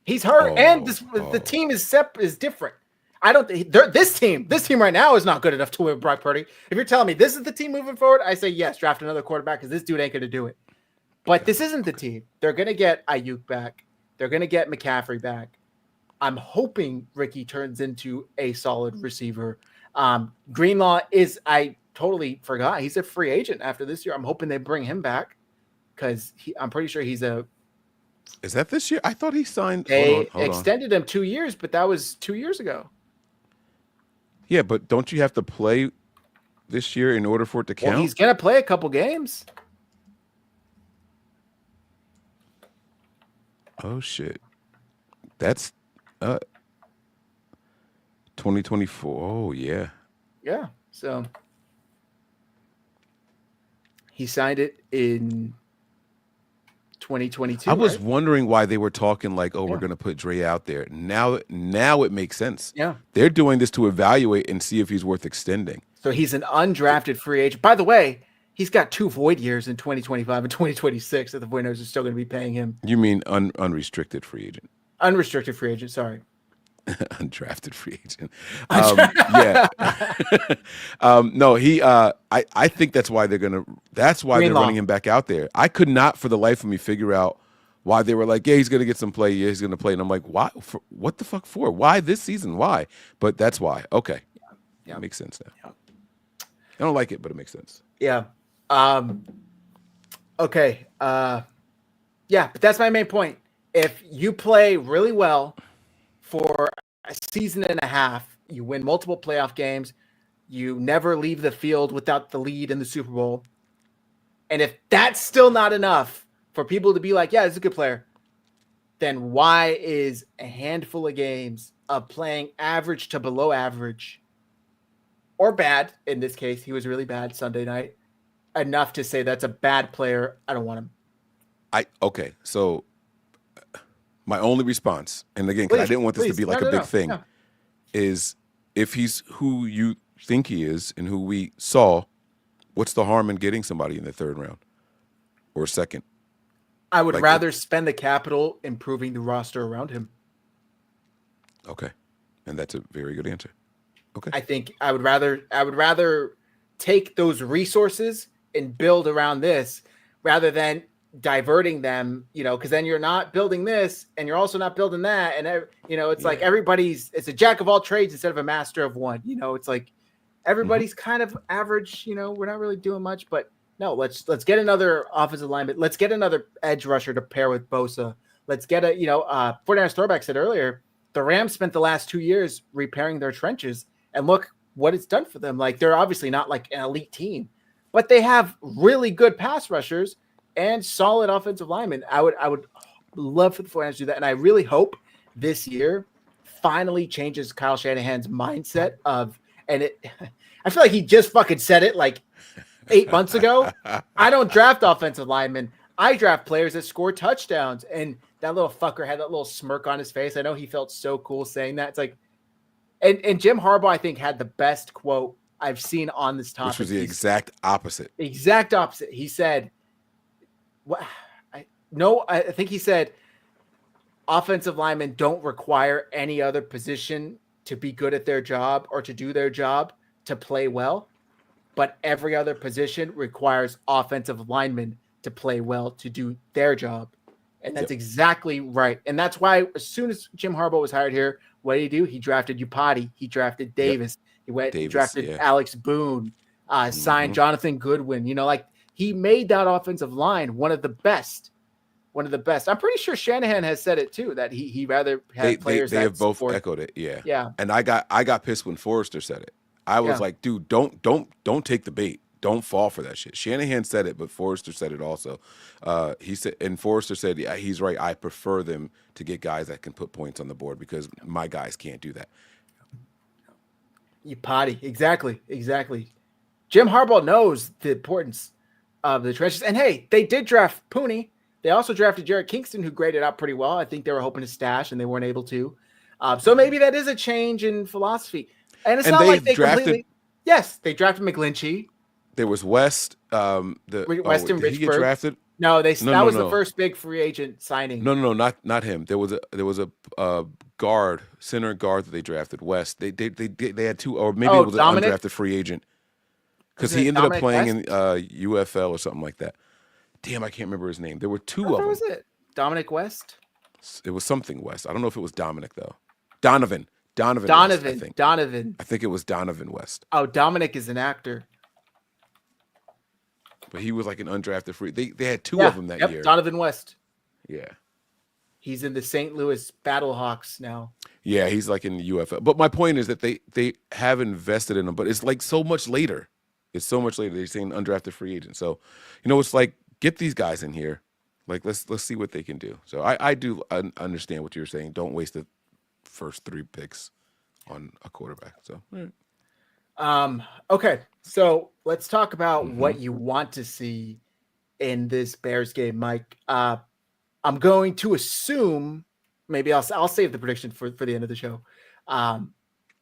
He's hurt, and the team is different. I don't think this team right now is not good enough to win Brock Purdy. If you're telling me this is the team moving forward, I say yes, draft another quarterback because this dude ain't going to do it. But this isn't the team. They're going to get Ayuk back. They're going to get McCaffrey back. I'm hoping Ricky turns into a solid receiver. Greenlaw I totally forgot. He's a free agent after this year. I'm hoping they bring him back because I'm pretty sure he's a. Is that this year? I thought he signed. They extended him 2 years, but that was 2 years ago. Yeah, but don't you have to play this year in order for it to count? Well, he's going to play a couple games. Oh, shit. That's 2024. Oh yeah. Yeah. So he signed it in 2022. I was right? wondering why they were talking like, "Oh, we're Yeah. going to put Dre out there." Now it makes sense. Yeah. They're doing this to evaluate and see if he's worth extending. So he's an undrafted free agent. By the way, he's got 2 void years in 2025 and 2026 that the 49ers are still going to be paying him. You mean unrestricted free agent? Unrestricted free agent, sorry. Undrafted free agent. Yeah. No, I think that's why that's why they're running him back out there. I could not for the life of me figure out why they were like, yeah, he's going to get some play. Yeah, he's going to play. And I'm like, why? What the fuck for? Why this season? Why? But that's why. Okay. Yeah. It makes sense now. Yeah. I don't like it, but it makes sense. Yeah. Okay. Yeah, but that's my main point. If you play really well for a season and a half, you win multiple playoff games, you never leave the field without the lead in the Super Bowl. And if that's still not enough for people to be like, yeah, this is a good player, then why is a handful of games of playing average to below average or bad, in this case, he was really bad Sunday night, enough to say that's a bad player, I don't want him? Okay, so my only response, and again, because I didn't want this to be like a big thing, is if he's who you think he is and who we saw, what's the harm in getting somebody in the third round or second? I would rather spend the capital improving the roster around him. Okay, and that's a very good answer. Okay, I think I would rather take those resources and build around this rather than diverting them, because then you're not building this and you're also not building that. And, it's like it's a jack of all trades instead of a master of one. It's like everybody's kind of average. We're not really doing much, but no, let's get another offensive lineman. Let's get another edge rusher to pair with Bosa. Let's get 49ers throwback said earlier, the Rams spent the last 2 years repairing their trenches, and look what it's done for them. Like, they're obviously not like an elite team, but they have really good pass rushers and solid offensive linemen. I would love for the 49ers to do that. And I really hope this year finally changes Kyle Shanahan's mindset I feel like he just fucking said it like 8 months ago. I don't draft offensive linemen. I draft players that score touchdowns. And that little fucker had that little smirk on his face. I know he felt so cool saying that. It's like, and Jim Harbaugh, I think, had the best quote I've seen on this topic. Which was the exact opposite. Exact opposite. He said, I think he said, offensive linemen don't require any other position to be good at their job or to do their job to play well, but every other position requires offensive linemen to play well to do their job. And that's exactly right. And that's why as soon as Jim Harbaugh was hired here, what did he do? He drafted Upati. He drafted Davis. He drafted Alex Boone, signed Jonathan Goodwin. He made that offensive line one of the best. I'm pretty sure Shanahan has said it too, that he rather have players. They have both echoed it. Yeah. Yeah. And I got pissed when Forrester said it. I was like, dude, don't take the bait. Don't fall for that shit. Shanahan said it, but Forrester said it also. He said, and Forrester said, yeah, he's right. I prefer them to get guys that can put points on the board because my guys can't do that. Exactly. Jim Harbaugh knows the importance of the trenches. And hey, they did draft Purdy. They also drafted Jarrett Kingston, who graded out pretty well. I think they were hoping to stash, and they weren't able to. So maybe that is a change in philosophy. And it's not like they completely. Yes, they drafted McGlinchey. There was West. Weston did Richburg. he get drafted? No, that was the first big free agent signing. No, not him. There was a center guard that they drafted. West. They had two, or maybe it was Dominic? An undrafted free agent because he ended up playing West? In UFL or something like that. Damn, I can't remember his name. There were two of them. Was it Dominic West? It was something West. I don't know if it was Dominic though. Donovan West, I think. Donovan. I think it was Donovan West. Oh, Dominic is an actor. But he was like an undrafted free. They had two of them that year. Donovan West. Yeah. He's in the St. Louis Battlehawks now. Yeah, he's like in the UFL. But my point is that they have invested in him, but it's like so much later. It's so much later. They're saying undrafted free agent. So, it's like get these guys in here. Like let's see what they can do. So I do understand what you're saying. Don't waste the first 3 picks on a quarterback. So, Okay, so let's talk about Mhm. what you want to see in this Bears game, Mike. I'm going to assume maybe I'll save the prediction for the end of the show.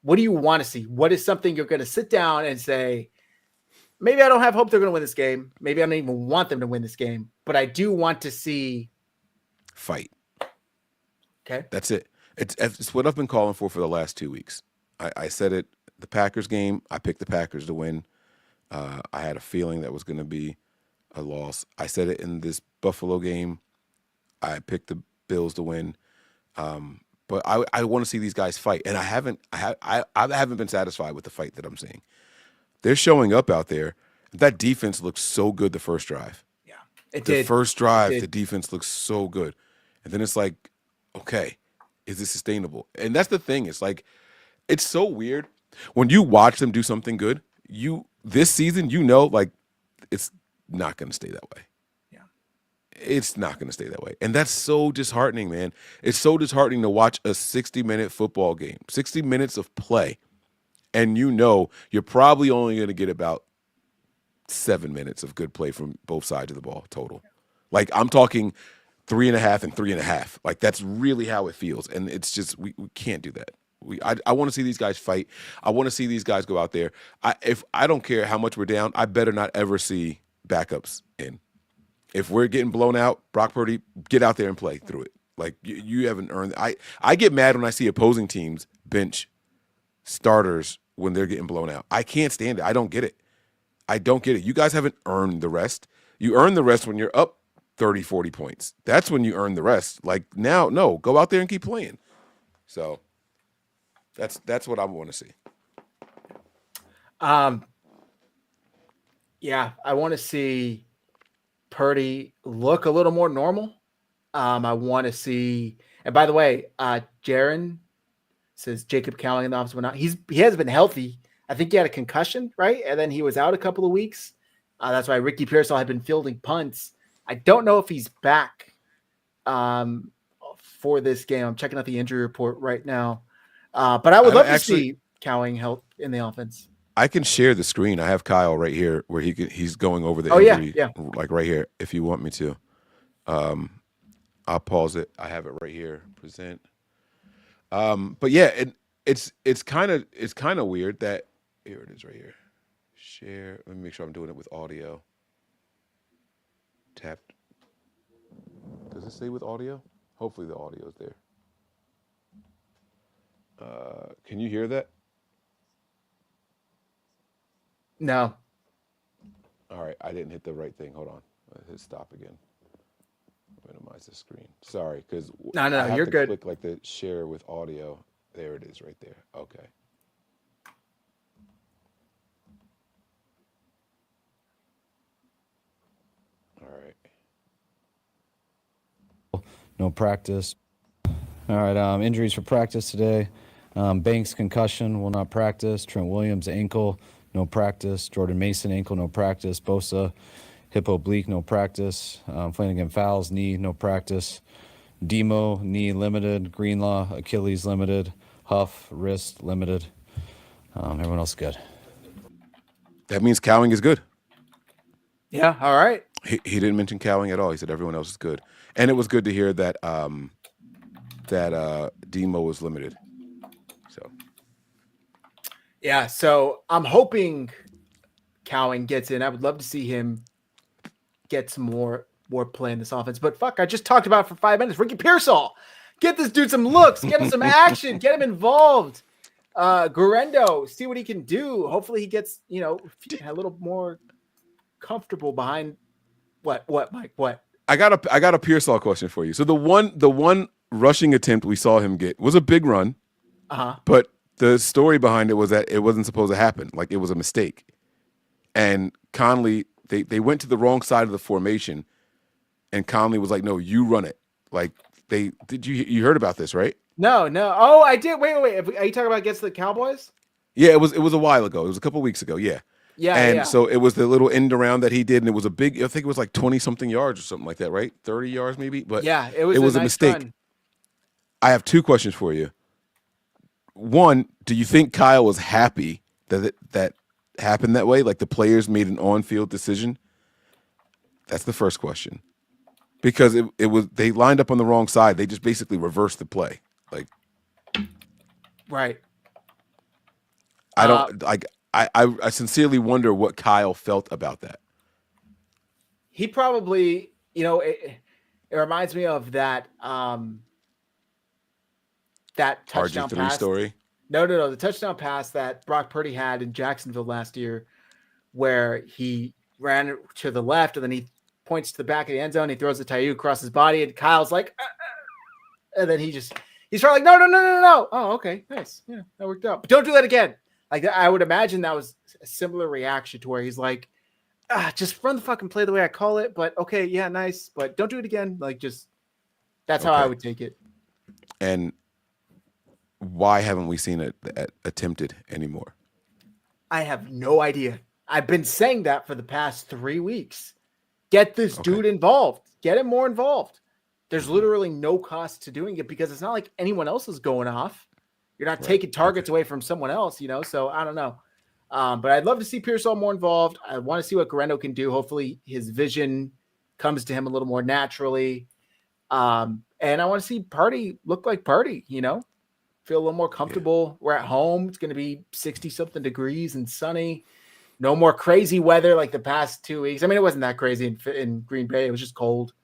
What do you want to see? What is something you're going to sit down and say? Maybe I don't have hope they're going to win this game. Maybe I don't even want them to win this game, but I do want to see fight. Okay, That's it. It's what I've been calling for the last 2 weeks. I said it. The Packers game, I picked the Packers to win. I had a feeling that was going to be a loss. I said it in this Buffalo game. I picked the Bills to win. But I want to see these guys fight, and I haven't been satisfied with the fight that I'm seeing. They're showing up out there. That defense looked so good the first drive. Yeah, it the did. first drive, the defense looks so good, and then it's like, okay, is this sustainable? And that's the thing. It's like, it's so weird when you watch them do something good. This season, like it's not going to stay that way. Yeah, it's not going to stay that way, and that's so disheartening, man. It's so disheartening to watch a 60-minute football game, 60 minutes of play, and you're probably only going to get about 7 minutes of good play from both sides of the ball total. Like, I'm talking 3.5 and 3.5. Like, that's really how it feels. And it's just, we can't do that. I want to see these guys fight. I want to see these guys go out there. If I don't care how much we're down, I better not ever see backups in. If we're getting blown out, Brock Purdy, get out there and play through it. Like, you haven't earned it. I get mad when I see opposing teams bench starters when they're getting blown out. I can't stand it. I don't get it. You guys haven't earned the rest. You earn the rest when you're up 30, 40 points. That's when you earn the rest. Like, now, no, go out there and keep playing. So that's what I want to see. Yeah, I want to see Purdy look a little more normal. I want to see, and by the way, Jaron says Jacob Cowling in the office went out. He has been healthy. I think he had a concussion, right? And then he was out a couple of weeks. That's why Ricky Pearsall had been fielding punts. I don't know if he's back for this game. I'm checking out the injury report right now. But I would love to see Cowling help in the offense. I can share the screen. I have Kyle right here where he's going over the injury, like right here, if you want me to. I'll pause it. I have it right here. Present. But yeah, it's kind of weird that here it is right here. Share. Let me make sure I'm doing it with audio. Tapped. Does it say with audio? Hopefully the audio is there. Can you hear that? No. All right, I didn't hit the right thing. Hold on. Hit stop again. Minimize the screen. Sorry, because no, you're good. Click like the share with audio. There it is, right there. Okay. All right. No practice. All right. Injuries for practice today. Banks concussion, will not practice. Trent Williams ankle, no practice. Jordan Mason ankle, no practice. Bosa hip oblique, no practice. Flanagan Fowles knee, no practice. Demo knee limited. Greenlaw Achilles limited. Huff wrist limited. Everyone else good. That means Cowling is good. Yeah. All right. He didn't mention Cowling at all. He said everyone else is good, and it was good to hear that Demo was limited. So yeah, so I'm hoping Cowling gets in. I would love to see him get some more play in this offense. But fuck, I just talked about it for 5 minutes. Ricky Pearsall, get this dude some looks, get him some action, get him involved. Guerrero, see what he can do. Hopefully he gets a little more comfortable behind. What, Mike? What? I got a Pearsall question for you. So the one rushing attempt we saw him get was a big run, but the story behind it was that it wasn't supposed to happen. Like, it was a mistake. And Conley, they went to the wrong side of the formation, and Conley was like, "No, you run it." Like, you heard about this, right? No. Oh, I did. Wait. Are you talking about against the Cowboys? Yeah, it was a while ago. It was a couple weeks ago. Yeah. Yeah. And so it was the little end around that he did, and it was a big. I think it was like 20-something yards or something like that, right? 30 yards maybe. But yeah, it was a nice mistake. run. I have two questions for you. one, do you think Kyle was happy that happened that way? Like the players made an on-field decision? That's the first question. Because it was they lined up on the wrong side. They just basically reversed the play. Like, Right. I don't like. I sincerely wonder what Kyle felt about that. He probably, it reminds me of that that touchdown RG3 pass. story. No, the touchdown pass that Brock Purdy had in Jacksonville last year, where he ran to the left and then he points to the back of the end zone. He throws the Tayu across his body, and Kyle's like, and then he's probably like, no. Oh, okay, nice, yeah, that worked out. But don't do that again. Like I would imagine that was a similar reaction to where he's like, just run the fucking play the way I call it. But okay, yeah, nice, but don't do it again. Like that's how I would take it. And why haven't we seen it attempted anymore? I have no idea. I've been saying that for the past 3 weeks. Get this dude involved. Get him more involved. There's literally no cost to doing it because it's not like anyone else is going off. You're not taking targets away from someone else, So I don't know. But I'd love to see Pearsall more involved. I want to see what Guerrero can do. Hopefully his vision comes to him a little more naturally. And I want to see Purdy look like Purdy, Feel a little more comfortable. We're at home. It's going to be 60-something degrees and sunny. No more crazy weather like the past 2 weeks. I mean, it wasn't that crazy in Green Bay. It was just cold.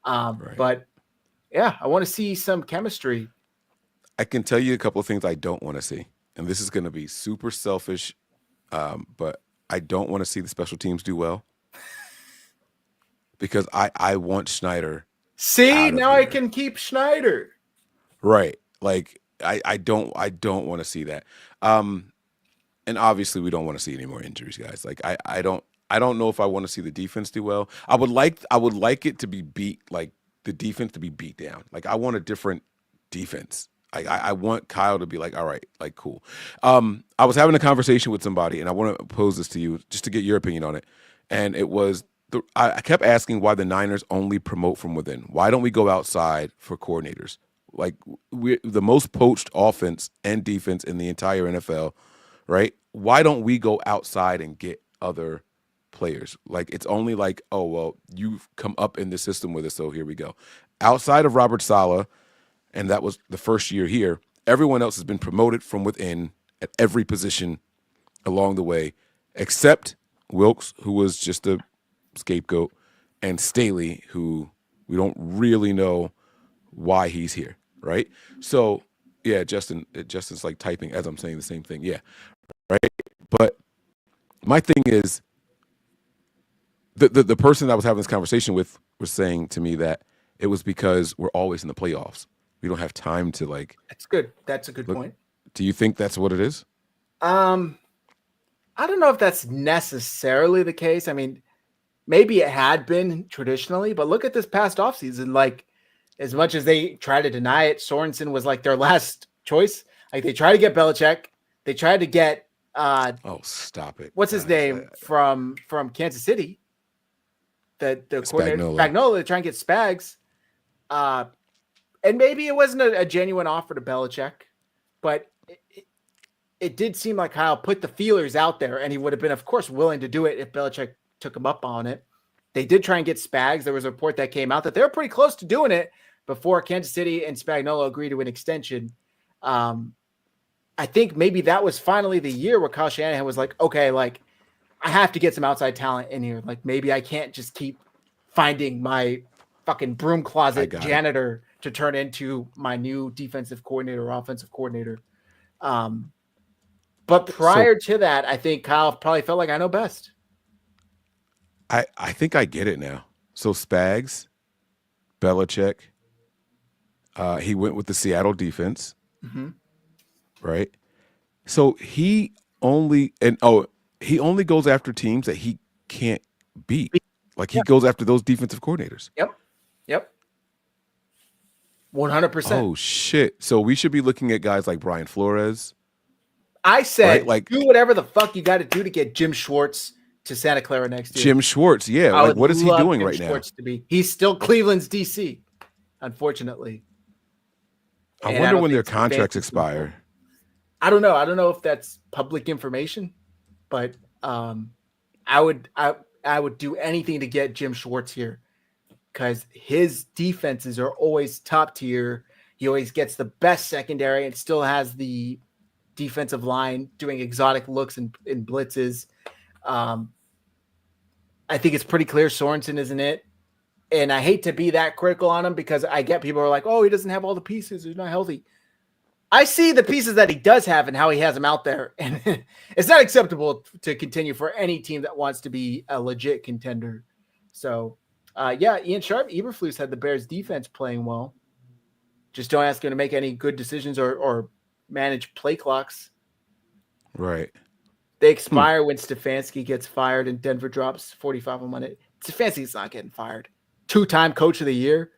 But, yeah, I want to see some chemistry. I can tell you a couple of things I don't want to see. And this is going to be super selfish, but I don't want to see the special teams do well. Because I want Schneider. See, now I can keep Schneider. Right. Like, I don't want to see that. And obviously we don't want to see any more injuries, guys. Like I don't know if I want to see the defense do well. I would like it to be beat, like the defense to be beat down. Like I want a different defense. I want Kyle to be like, all right, like cool. I was having a conversation with somebody, and I want to pose this to you just to get your opinion on it. And it was I kept asking why the Niners only promote from within. Why don't we go outside for coordinators? Like we're the most poached offense and defense in the entire NFL. Right? Why don't we go outside and get other players? Like it's only like, oh well, you've come up in the system with us, so here we go. Outside of Robert Saleh, and that was the first year here, everyone else has been promoted from within at every position along the way, except Wilkes, who was just a scapegoat, and Staley, who we don't really know why he's here, right? So yeah, Justin's like typing as I'm saying the same thing. Yeah. Right. But my thing is the person I was having this conversation with was saying to me that it was because we're always in the playoffs. We don't have time to like. That's good. That's a good point. Do you think that's what it is? I don't know if that's necessarily the case. I mean, maybe it had been traditionally, but look at this past offseason. Like, as much as they try to deny it, Sorensen was like their last choice. Like, they tried to get Belichick. They tried to get oh, stop it. What's his name from Kansas City? The coordinator Spagnuolo. They try and get Spags. And maybe it wasn't a genuine offer to Belichick, but it did seem like Kyle put the feelers out there, and he would have been, of course, willing to do it if Belichick took him up on it. They did try and get Spags. There was a report that came out that they were pretty close to doing it before Kansas City and Spagnuolo agreed to an extension. I think maybe that was finally the year where Kyle Shanahan was like, okay, like I have to get some outside talent in here. Like maybe I can't just keep finding my fucking broom closet janitor to turn into my new defensive coordinator or offensive coordinator. But prior to that, I think Kyle probably felt like I know best. I think I get it now. So Spags, Belichick, he went with the Seattle defense. Mm-hmm. Right. So he only goes after teams that he can't beat. Like he goes after those defensive coordinators. Yep. 100%. Oh shit. So we should be looking at guys like Brian Flores. I said, right? Like do whatever the fuck you got to do to get Jim Schwartz to Santa Clara next year. Jim Schwartz. Yeah. Like what is he doing right now? He's still Cleveland's DC, unfortunately. I wonder when their contracts expire. I don't know. I don't know if that's public information, but I would do anything to get Jim Schwartz here because his defenses are always top tier. He always gets the best secondary and still has the defensive line doing exotic looks and blitzes. I think it's pretty clear Sorensen isn't it. And I hate to be that critical on him because I get people who are like, oh, he doesn't have all the pieces. He's not healthy. I see the pieces that he does have and how he has them out there. And it's not acceptable to continue for any team that wants to be a legit contender. So, Ian Sharp, Eberflus had the Bears defense playing well. Just don't ask him to make any good decisions or manage play clocks. Right. They expire when Stefanski gets fired and Denver drops 45 on Monday. Stefanski's not getting fired. 2-time coach of the year.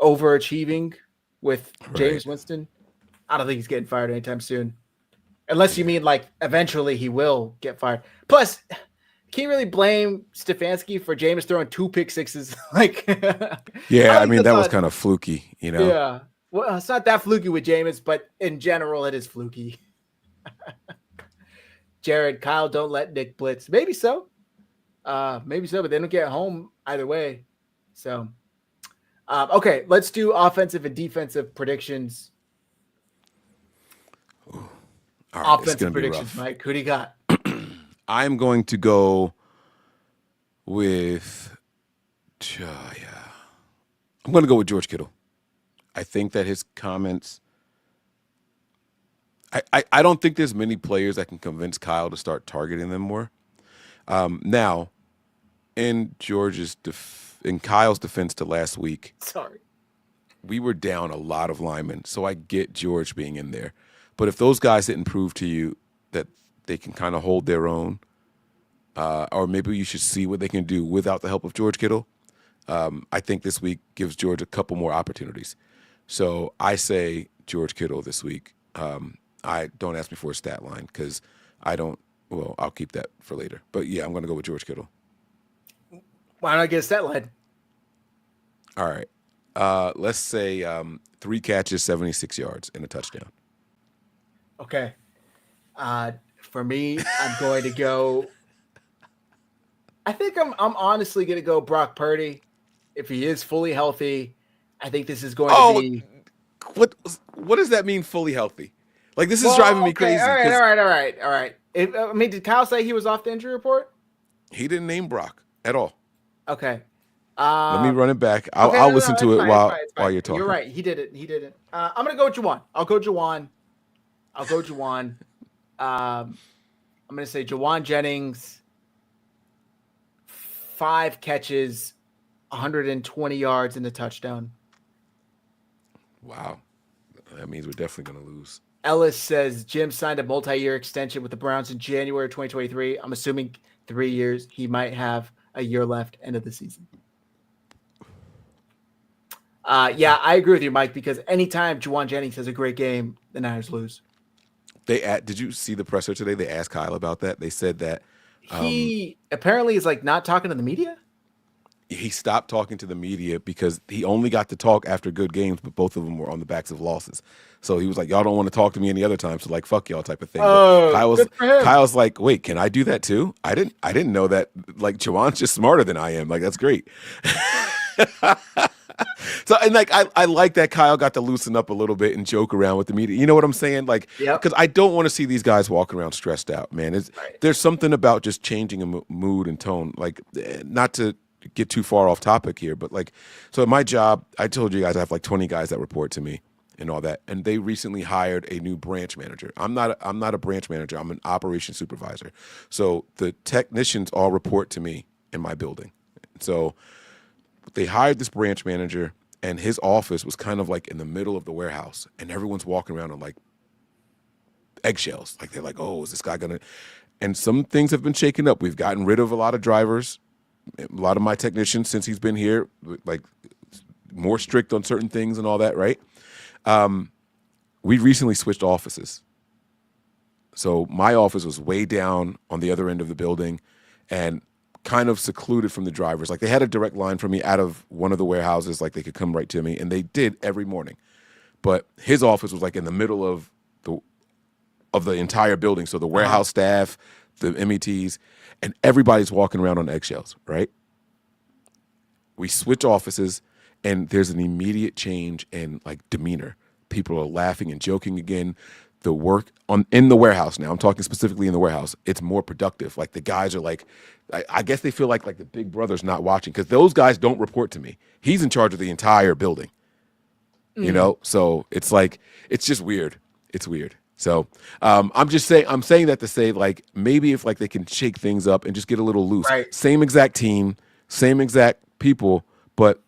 Overachieving with James Winston. I don't think he's getting fired anytime soon. Unless you mean like eventually he will get fired. Plus, can you really blame Stefanski for James throwing 2 pick sixes? Like, yeah, I mean, that was kind of fluky, you know? Yeah. Well, it's not that fluky with Jameis, but in general, it is fluky. Jared, Kyle, don't let Nick blitz. Maybe so. But they don't get home either way. So, okay, let's do offensive and defensive predictions. All right, offensive predictions, Mike. Who do you got? I'm going to go with, I'm going to go with George Kittle. I think that his comments, I don't think there's many players that can convince Kyle to start targeting them more. Now, in Kyle's defense to last week, we were down a lot of linemen, so I get George being in there. But if those guys didn't prove to you that they can kind of hold their own, or maybe you should see what they can do without the help of George Kittle, I think this week gives George a couple more opportunities. So I say George Kittle this week. I don't ask me for a stat line because I don't. Well, I'll keep that for later. But yeah, I'm going to go with George Kittle. Why not get a stat line? All right. Let's say 3 catches, 76 yards, and a touchdown. Okay. For me, I'm going to go. I think I'm honestly going to go Brock Purdy. If he is fully healthy, I think this is going to be. What does that mean, fully healthy? Like, this is driving me crazy. All right. Did Kyle say he was off the injury report? He didn't name Brock at all. Okay. Let me run it back. I'll listen to it while you're talking. You're right. He did it. I'm going to go with Juwan. I'll go Juwan. I'm going to say Juwan Jennings, 5 catches, 120 yards and a touchdown. Wow. That means we're definitely going to lose. Ellis says Jim signed a multi-year extension with the Browns in January 2023. I'm assuming 3 years. He might have a year left end of the season. Yeah, I agree with you, Mike, because anytime Juwan Jennings has a great game, the Niners lose. Did you see the presser today? They asked Kyle about that. They said that he apparently is like not talking to the media. He stopped talking to the media because he only got to talk after good games, but both of them were on the backs of losses. So he was like, y'all don't want to talk to me any other time. So like, fuck y'all type of thing. Kyle's like, wait, can I do that too? I didn't know that. Like, Juwan's just smarter than I am. Like, that's great. So, and like, I like that Kyle got to loosen up a little bit and joke around with the media. You know what I'm saying? Like, because I don't want to see these guys walking around stressed out, man. There's something about just changing a mood and tone. Like, not to get too far off topic here, but like, so at my job, I told you guys I have like 20 guys that report to me and all that, and they recently hired a new branch manager. I'm not a branch manager. I'm an operations supervisor. So the technicians all report to me in my building. So they hired this branch manager, and his office was kind of like in the middle of the warehouse, and everyone's walking around on like eggshells. Like, they're like, oh, is this guy gonna? And some things have been shaken up. We've gotten rid of a lot of drivers. A lot of my technicians, since he's been here, like, more strict on certain things and all that, right? We recently switched offices. So my office was way down on the other end of the building and kind of secluded from the drivers. Like, they had a direct line from me out of one of the warehouses, like they could come right to me, and they did every morning. But his office was like in the middle of the of the entire building. So the warehouse staff, the METs, and everybody's walking around on eggshells, right? We switch offices, and there's an immediate change in like demeanor. People are laughing and joking again. The work in the warehouse now, I'm talking specifically in the warehouse, it's more productive. Like the guys are like, I guess they feel like the big brother's not watching because those guys don't report to me. He's in charge of the entire building, you know? So it's like, it's just weird. It's weird. So I'm saying that to say like, maybe if like they can shake things up and just get a little loose. Right. Same exact team, same exact people, but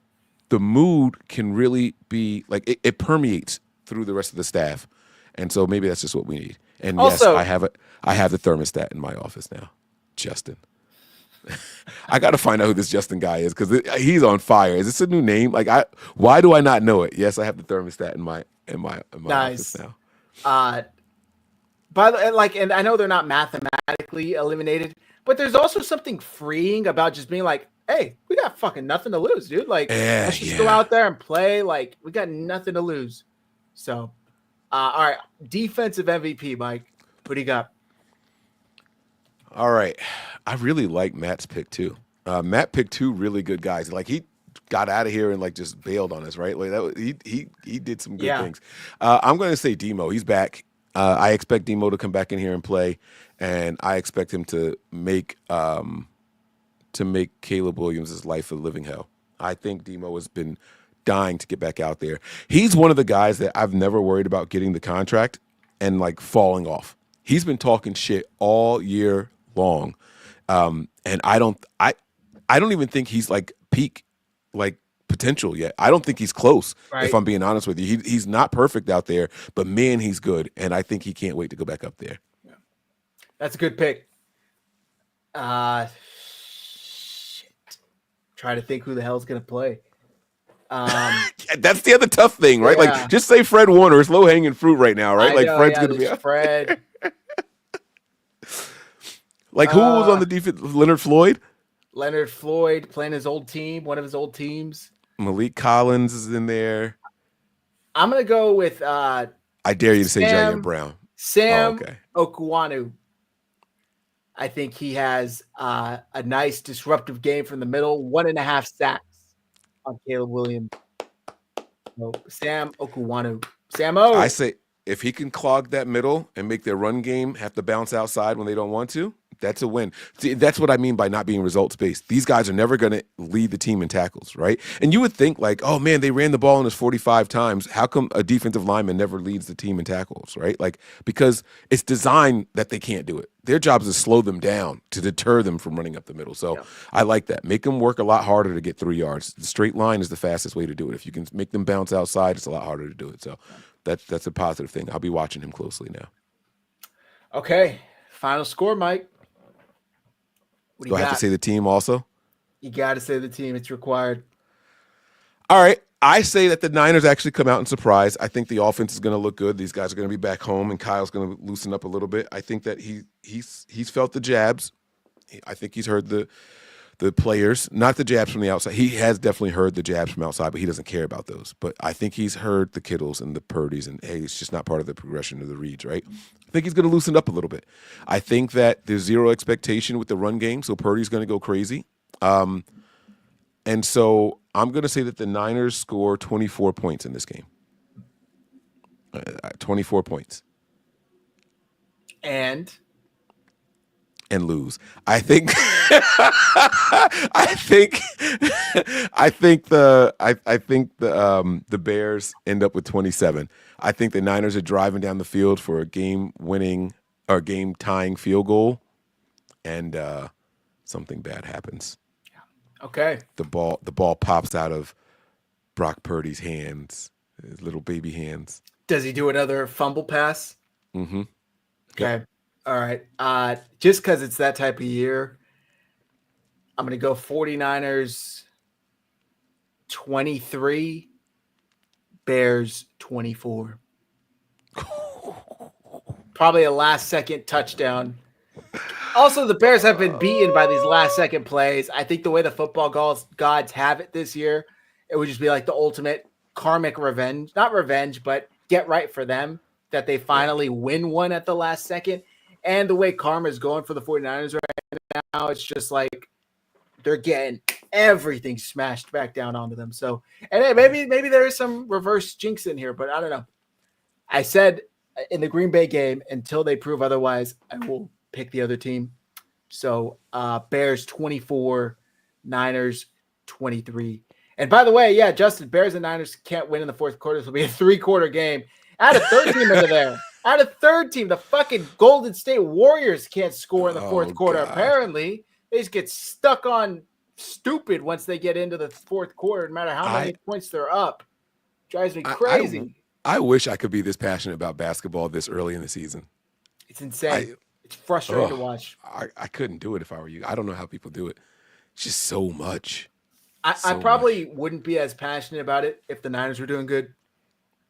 the mood can really be like, it permeates through the rest of the staff. And so maybe that's just what we need. And Also, yes, I have the thermostat in my office now. Justin. I got to find out who this Justin guy is because he's on fire. Is this a new name? Like, why do I not know it? Yes, I have the thermostat in my nice. office now. By the like, and I know they're not mathematically eliminated, but there's also something freeing about just being like, hey, we got fucking nothing to lose, dude. Like, let's just go out there and play. Like, we got nothing to lose. So, all right, defensive MVP, Mike. What do you got? All right, I really like Matt's pick too. Matt picked two really good guys. Like he got out of here and like just bailed on us, right? Like that was, he did some good things. I'm going to say Demo. He's back. I expect Demo to come back in here and play, and I expect him to make Caleb Williams' life a living hell. I think Demo has been dying to get back out there. He's one of the guys that I've never worried about getting the contract and like falling off. He's been talking shit all year long, and I don't even think he's like peak like potential yet. I don't think he's close. Right. If I'm being honest with you, he's not perfect out there, but man, he's good, and I think he can't wait to go back up there. Yeah. That's a good pick. Shit. Try to think who the hell's gonna play. That's the other tough thing, right? Yeah. Like, just say Fred Warner. It's low hanging fruit right now, right? Fred's gonna be Fred. Like who was on the defense? Leonard Floyd. Leonard Floyd playing his old team, one of his old teams. Malik Collins is in there. I'm gonna go with. I dare you to say Jaden Brown. Sam Okuwanu. I think he has a nice disruptive game from the middle. 1.5 sacks on Caleb Williams. So Sam Okuwanu. Sam O. I say if he can clog that middle and make their run game have to bounce outside when they don't want to, that's a win. See, that's what I mean by not being results-based. These guys are never going to lead the team in tackles, right? And you would think like, oh, man, they ran the ball in us 45 times. How come a defensive lineman never leads the team in tackles, right? Like, because it's designed that they can't do it. Their job is to slow them down, to deter them from running up the middle. So I like that. Make them work a lot harder to get 3 yards. The straight line is the fastest way to do it. If you can make them bounce outside, it's a lot harder to do it. So that's a positive thing. I'll be watching him closely now. Okay. Final score, Mike. Do I have to say the team also? You got to say the team. It's required. All right. I say that the Niners actually come out and surprise. I think the offense is going to look good. These guys are going to be back home, and Kyle's going to loosen up a little bit. I think that he's felt the jabs. I think he's heard the players, not the jabs from the outside. He has definitely heard the jabs from outside, but he doesn't care about those. But I think he's heard the Kittles and the Purdys, and hey, it's just not part of the progression of the reads, right? I think he's going to loosen up a little bit. I think that there's zero expectation with the run game, so Purdy's going to go crazy. And so I'm going to say that the Niners score 24 points in this game. 24 points. And lose. I think the Bears end up with 27. I think the Niners are driving down the field for a game-winning or game-tying field goal, and something bad happens. Okay. The ball pops out of Brock Purdy's hands, his little baby hands. Does he do another fumble pass? Mm-hmm. Okay. Yep. All right. Just because it's that type of year, I'm going to go 49ers 23, Bears 24. Probably a last-second touchdown. Also, the Bears have been beaten by these last-second plays. I think the way the football gods have it this year, it would just be like the ultimate karmic revenge. Not revenge, but get right for them. that they finally win one at the last second. And the way karma is going for the 49ers right now, it's just like they're getting everything smashed back down onto them. So, and maybe there is some reverse jinx in here, but I don't know. I said in the Green Bay game, until they prove otherwise, I will pick the other team. So Bears 24, Niners 23. And by the way, yeah, Justin, Bears and Niners can't win in the fourth quarter. This will be a 3-quarter game. Add a third team into there. Add a third team. The fucking Golden State Warriors can't score in the fourth quarter. God. Apparently, they just get stuck on stupid once they get into the fourth quarter, no matter how many points they're up. Drives me crazy. I wish I could be this passionate about basketball this early in the season. It's insane. It's frustrating to watch. I couldn't do it if I were you. I don't know how people do it. It's just so much. I probably wouldn't be as passionate about it if the Niners were doing good.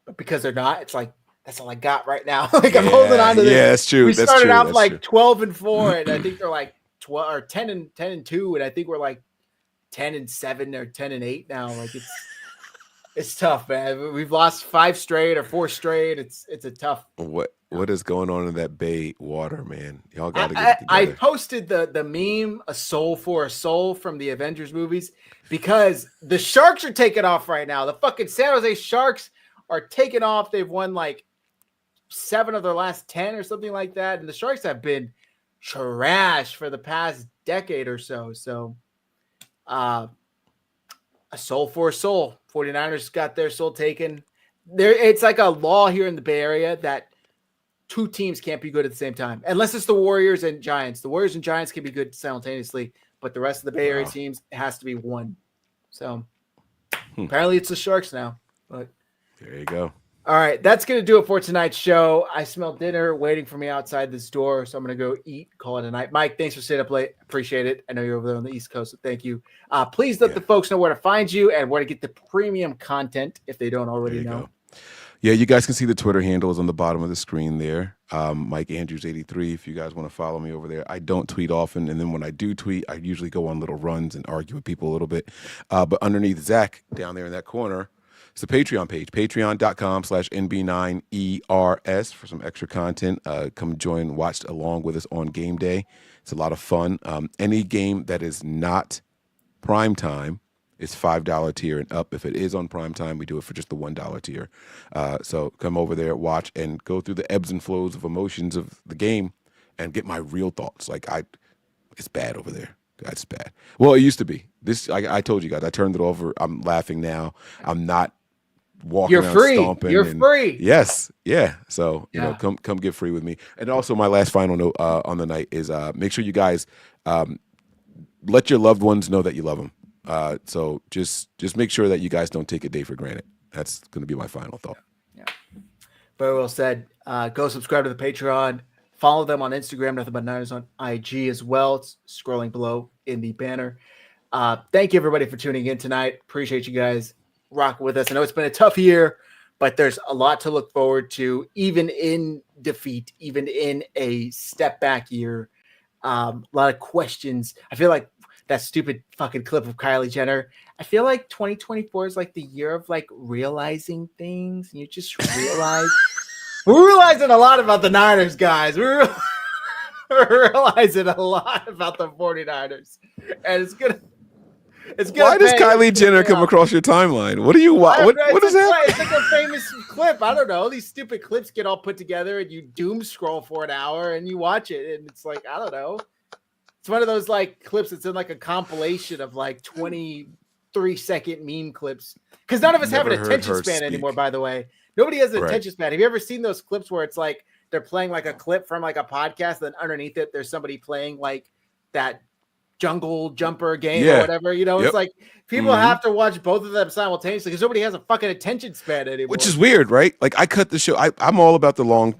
But because they're not, it's like, that's all I got right now. I'm holding on to this. Yeah, that's true. We started out like 12-4, and I think they're like 12 or 10-2, and I think we're like 10-7 or 10-8 now. Like it's tough, man. We've lost 5 straight or 4 straight. It's a tough. What is going on in that bay water, man? Y'all got to get it together. I posted the meme, a soul for a soul from the Avengers movies, because the Sharks are taking off right now. The fucking San Jose Sharks are taking off. They've won like 7 of their last 10 or something like that. And the Sharks have been trash for the past decade or so. So a soul for a soul. 49ers got their soul taken. It's like a law here in the Bay Area that 2 teams can't be good at the same time, unless it's the Warriors and Giants. The Warriors and Giants can be good simultaneously, but the rest of the Bay Area teams, it has to be one. So apparently it's the Sharks now. But there you go. All right, that's going to do it for tonight's show. I smell dinner waiting for me outside this door, so I'm going to go eat, call it a night. Mike, thanks for staying up late. Appreciate it. I know you're over there on the East Coast, so thank you. Please let the folks know where to find you and where to get the premium content if they don't already know. Go. Yeah, you guys can see the Twitter handle is on the bottom of the screen there. Mike Andrews 83. If you guys want to follow me over there, I don't tweet often, and then when I do tweet, I usually go on little runs and argue with people a little bit. But underneath Zach, down there in that corner, it's the Patreon page, patreon.com/NB9ERS for some extra content. Come join, watch along with us on game day. It's a lot of fun. Any game that is not prime time, it's $5 tier and up. If it is on prime time, we do it for just the $1 tier. So come over there, watch, and go through the ebbs and flows of emotions of the game and get my real thoughts. It's bad over there. It's bad. Well, it used to be. I told you guys, I turned it over. I'm laughing now. I'm not walking around stomping. You're free. Yes. Yeah. So, you know, come get free with me. And also my last final note on the night is make sure you guys let your loved ones know that you love them. So just make sure that you guys don't take a day for granted. That's going to be my final thought. Yeah. Very well said. Go subscribe to the Patreon. Follow them on Instagram, Nothing But Niners on IG as well. It's scrolling below in the banner. Thank you, everybody, for tuning in tonight. Appreciate you guys rocking with us. I know it's been a tough year, but there's a lot to look forward to, even in defeat, even in a step back year. A lot of questions. I feel like that stupid fucking clip of Kylie Jenner. I feel like 2024 is like the year of like realizing things. And you just realize we're realizing a lot about the Niners, guys. We're realizing a lot about the 49ers. And it's gonna why does Kylie Jenner come across your timeline? What do you what is that? It's like a famous clip. I don't know. These stupid clips get all put together and you doom scroll for an hour and you watch it and it's like, I don't know. It's one of those like clips that's in like a compilation of like 23-second meme clips. Because none of us have an attention span anymore, by the way. Nobody has an attention span. Have you ever seen those clips where it's like they're playing like a clip from like a podcast, and then underneath it there's somebody playing like that jungle jumper game or whatever? You know, it's like people have to watch both of them simultaneously because nobody has a fucking attention span anymore. Which is weird, right? Like I cut the show. I'm all about the long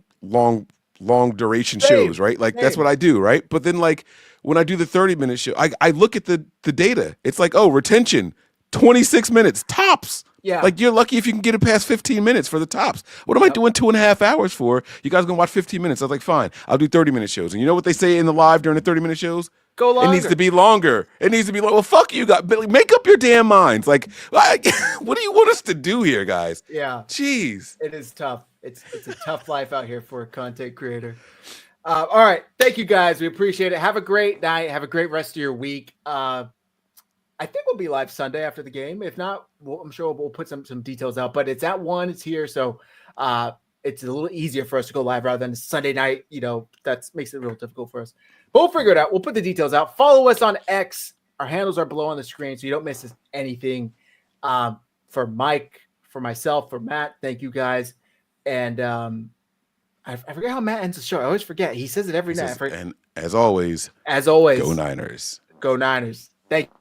duration shows, right? Like that's what I do, right? But then like when I do the 30-minute show, I look at the data. It's like, oh, retention, 26 minutes tops. Yeah. Like you're lucky if you can get it past 15 minutes for the tops. What am I doing 2.5 hours for? You guys gonna watch 15 minutes? I was like, fine, I'll do 30-minute shows. And you know what they say in the live during the 30-minute shows? Go longer. It needs to be longer. It needs to be long. Well, fuck you, guys. Make up your damn minds. Like, what do you want us to do here, guys? Yeah. Jeez. It is tough. It's a tough life out here for a content creator. All right. Thank you, guys. We appreciate it. Have a great night. Have a great rest of your week. I think we'll be live Sunday after the game. If not, I'm sure we'll put some details out. But it's at 1. It's here. So it's a little easier for us to go live rather than Sunday night. That makes it real difficult for us. But we'll figure it out. We'll put the details out. Follow us on X. Our handles are below on the screen so you don't miss anything. For Mike, for myself, for Matt, thank you guys. And I forget how Matt ends the show. I always forget. He says it every night. And as always, go Niners. Go Niners. Thank you.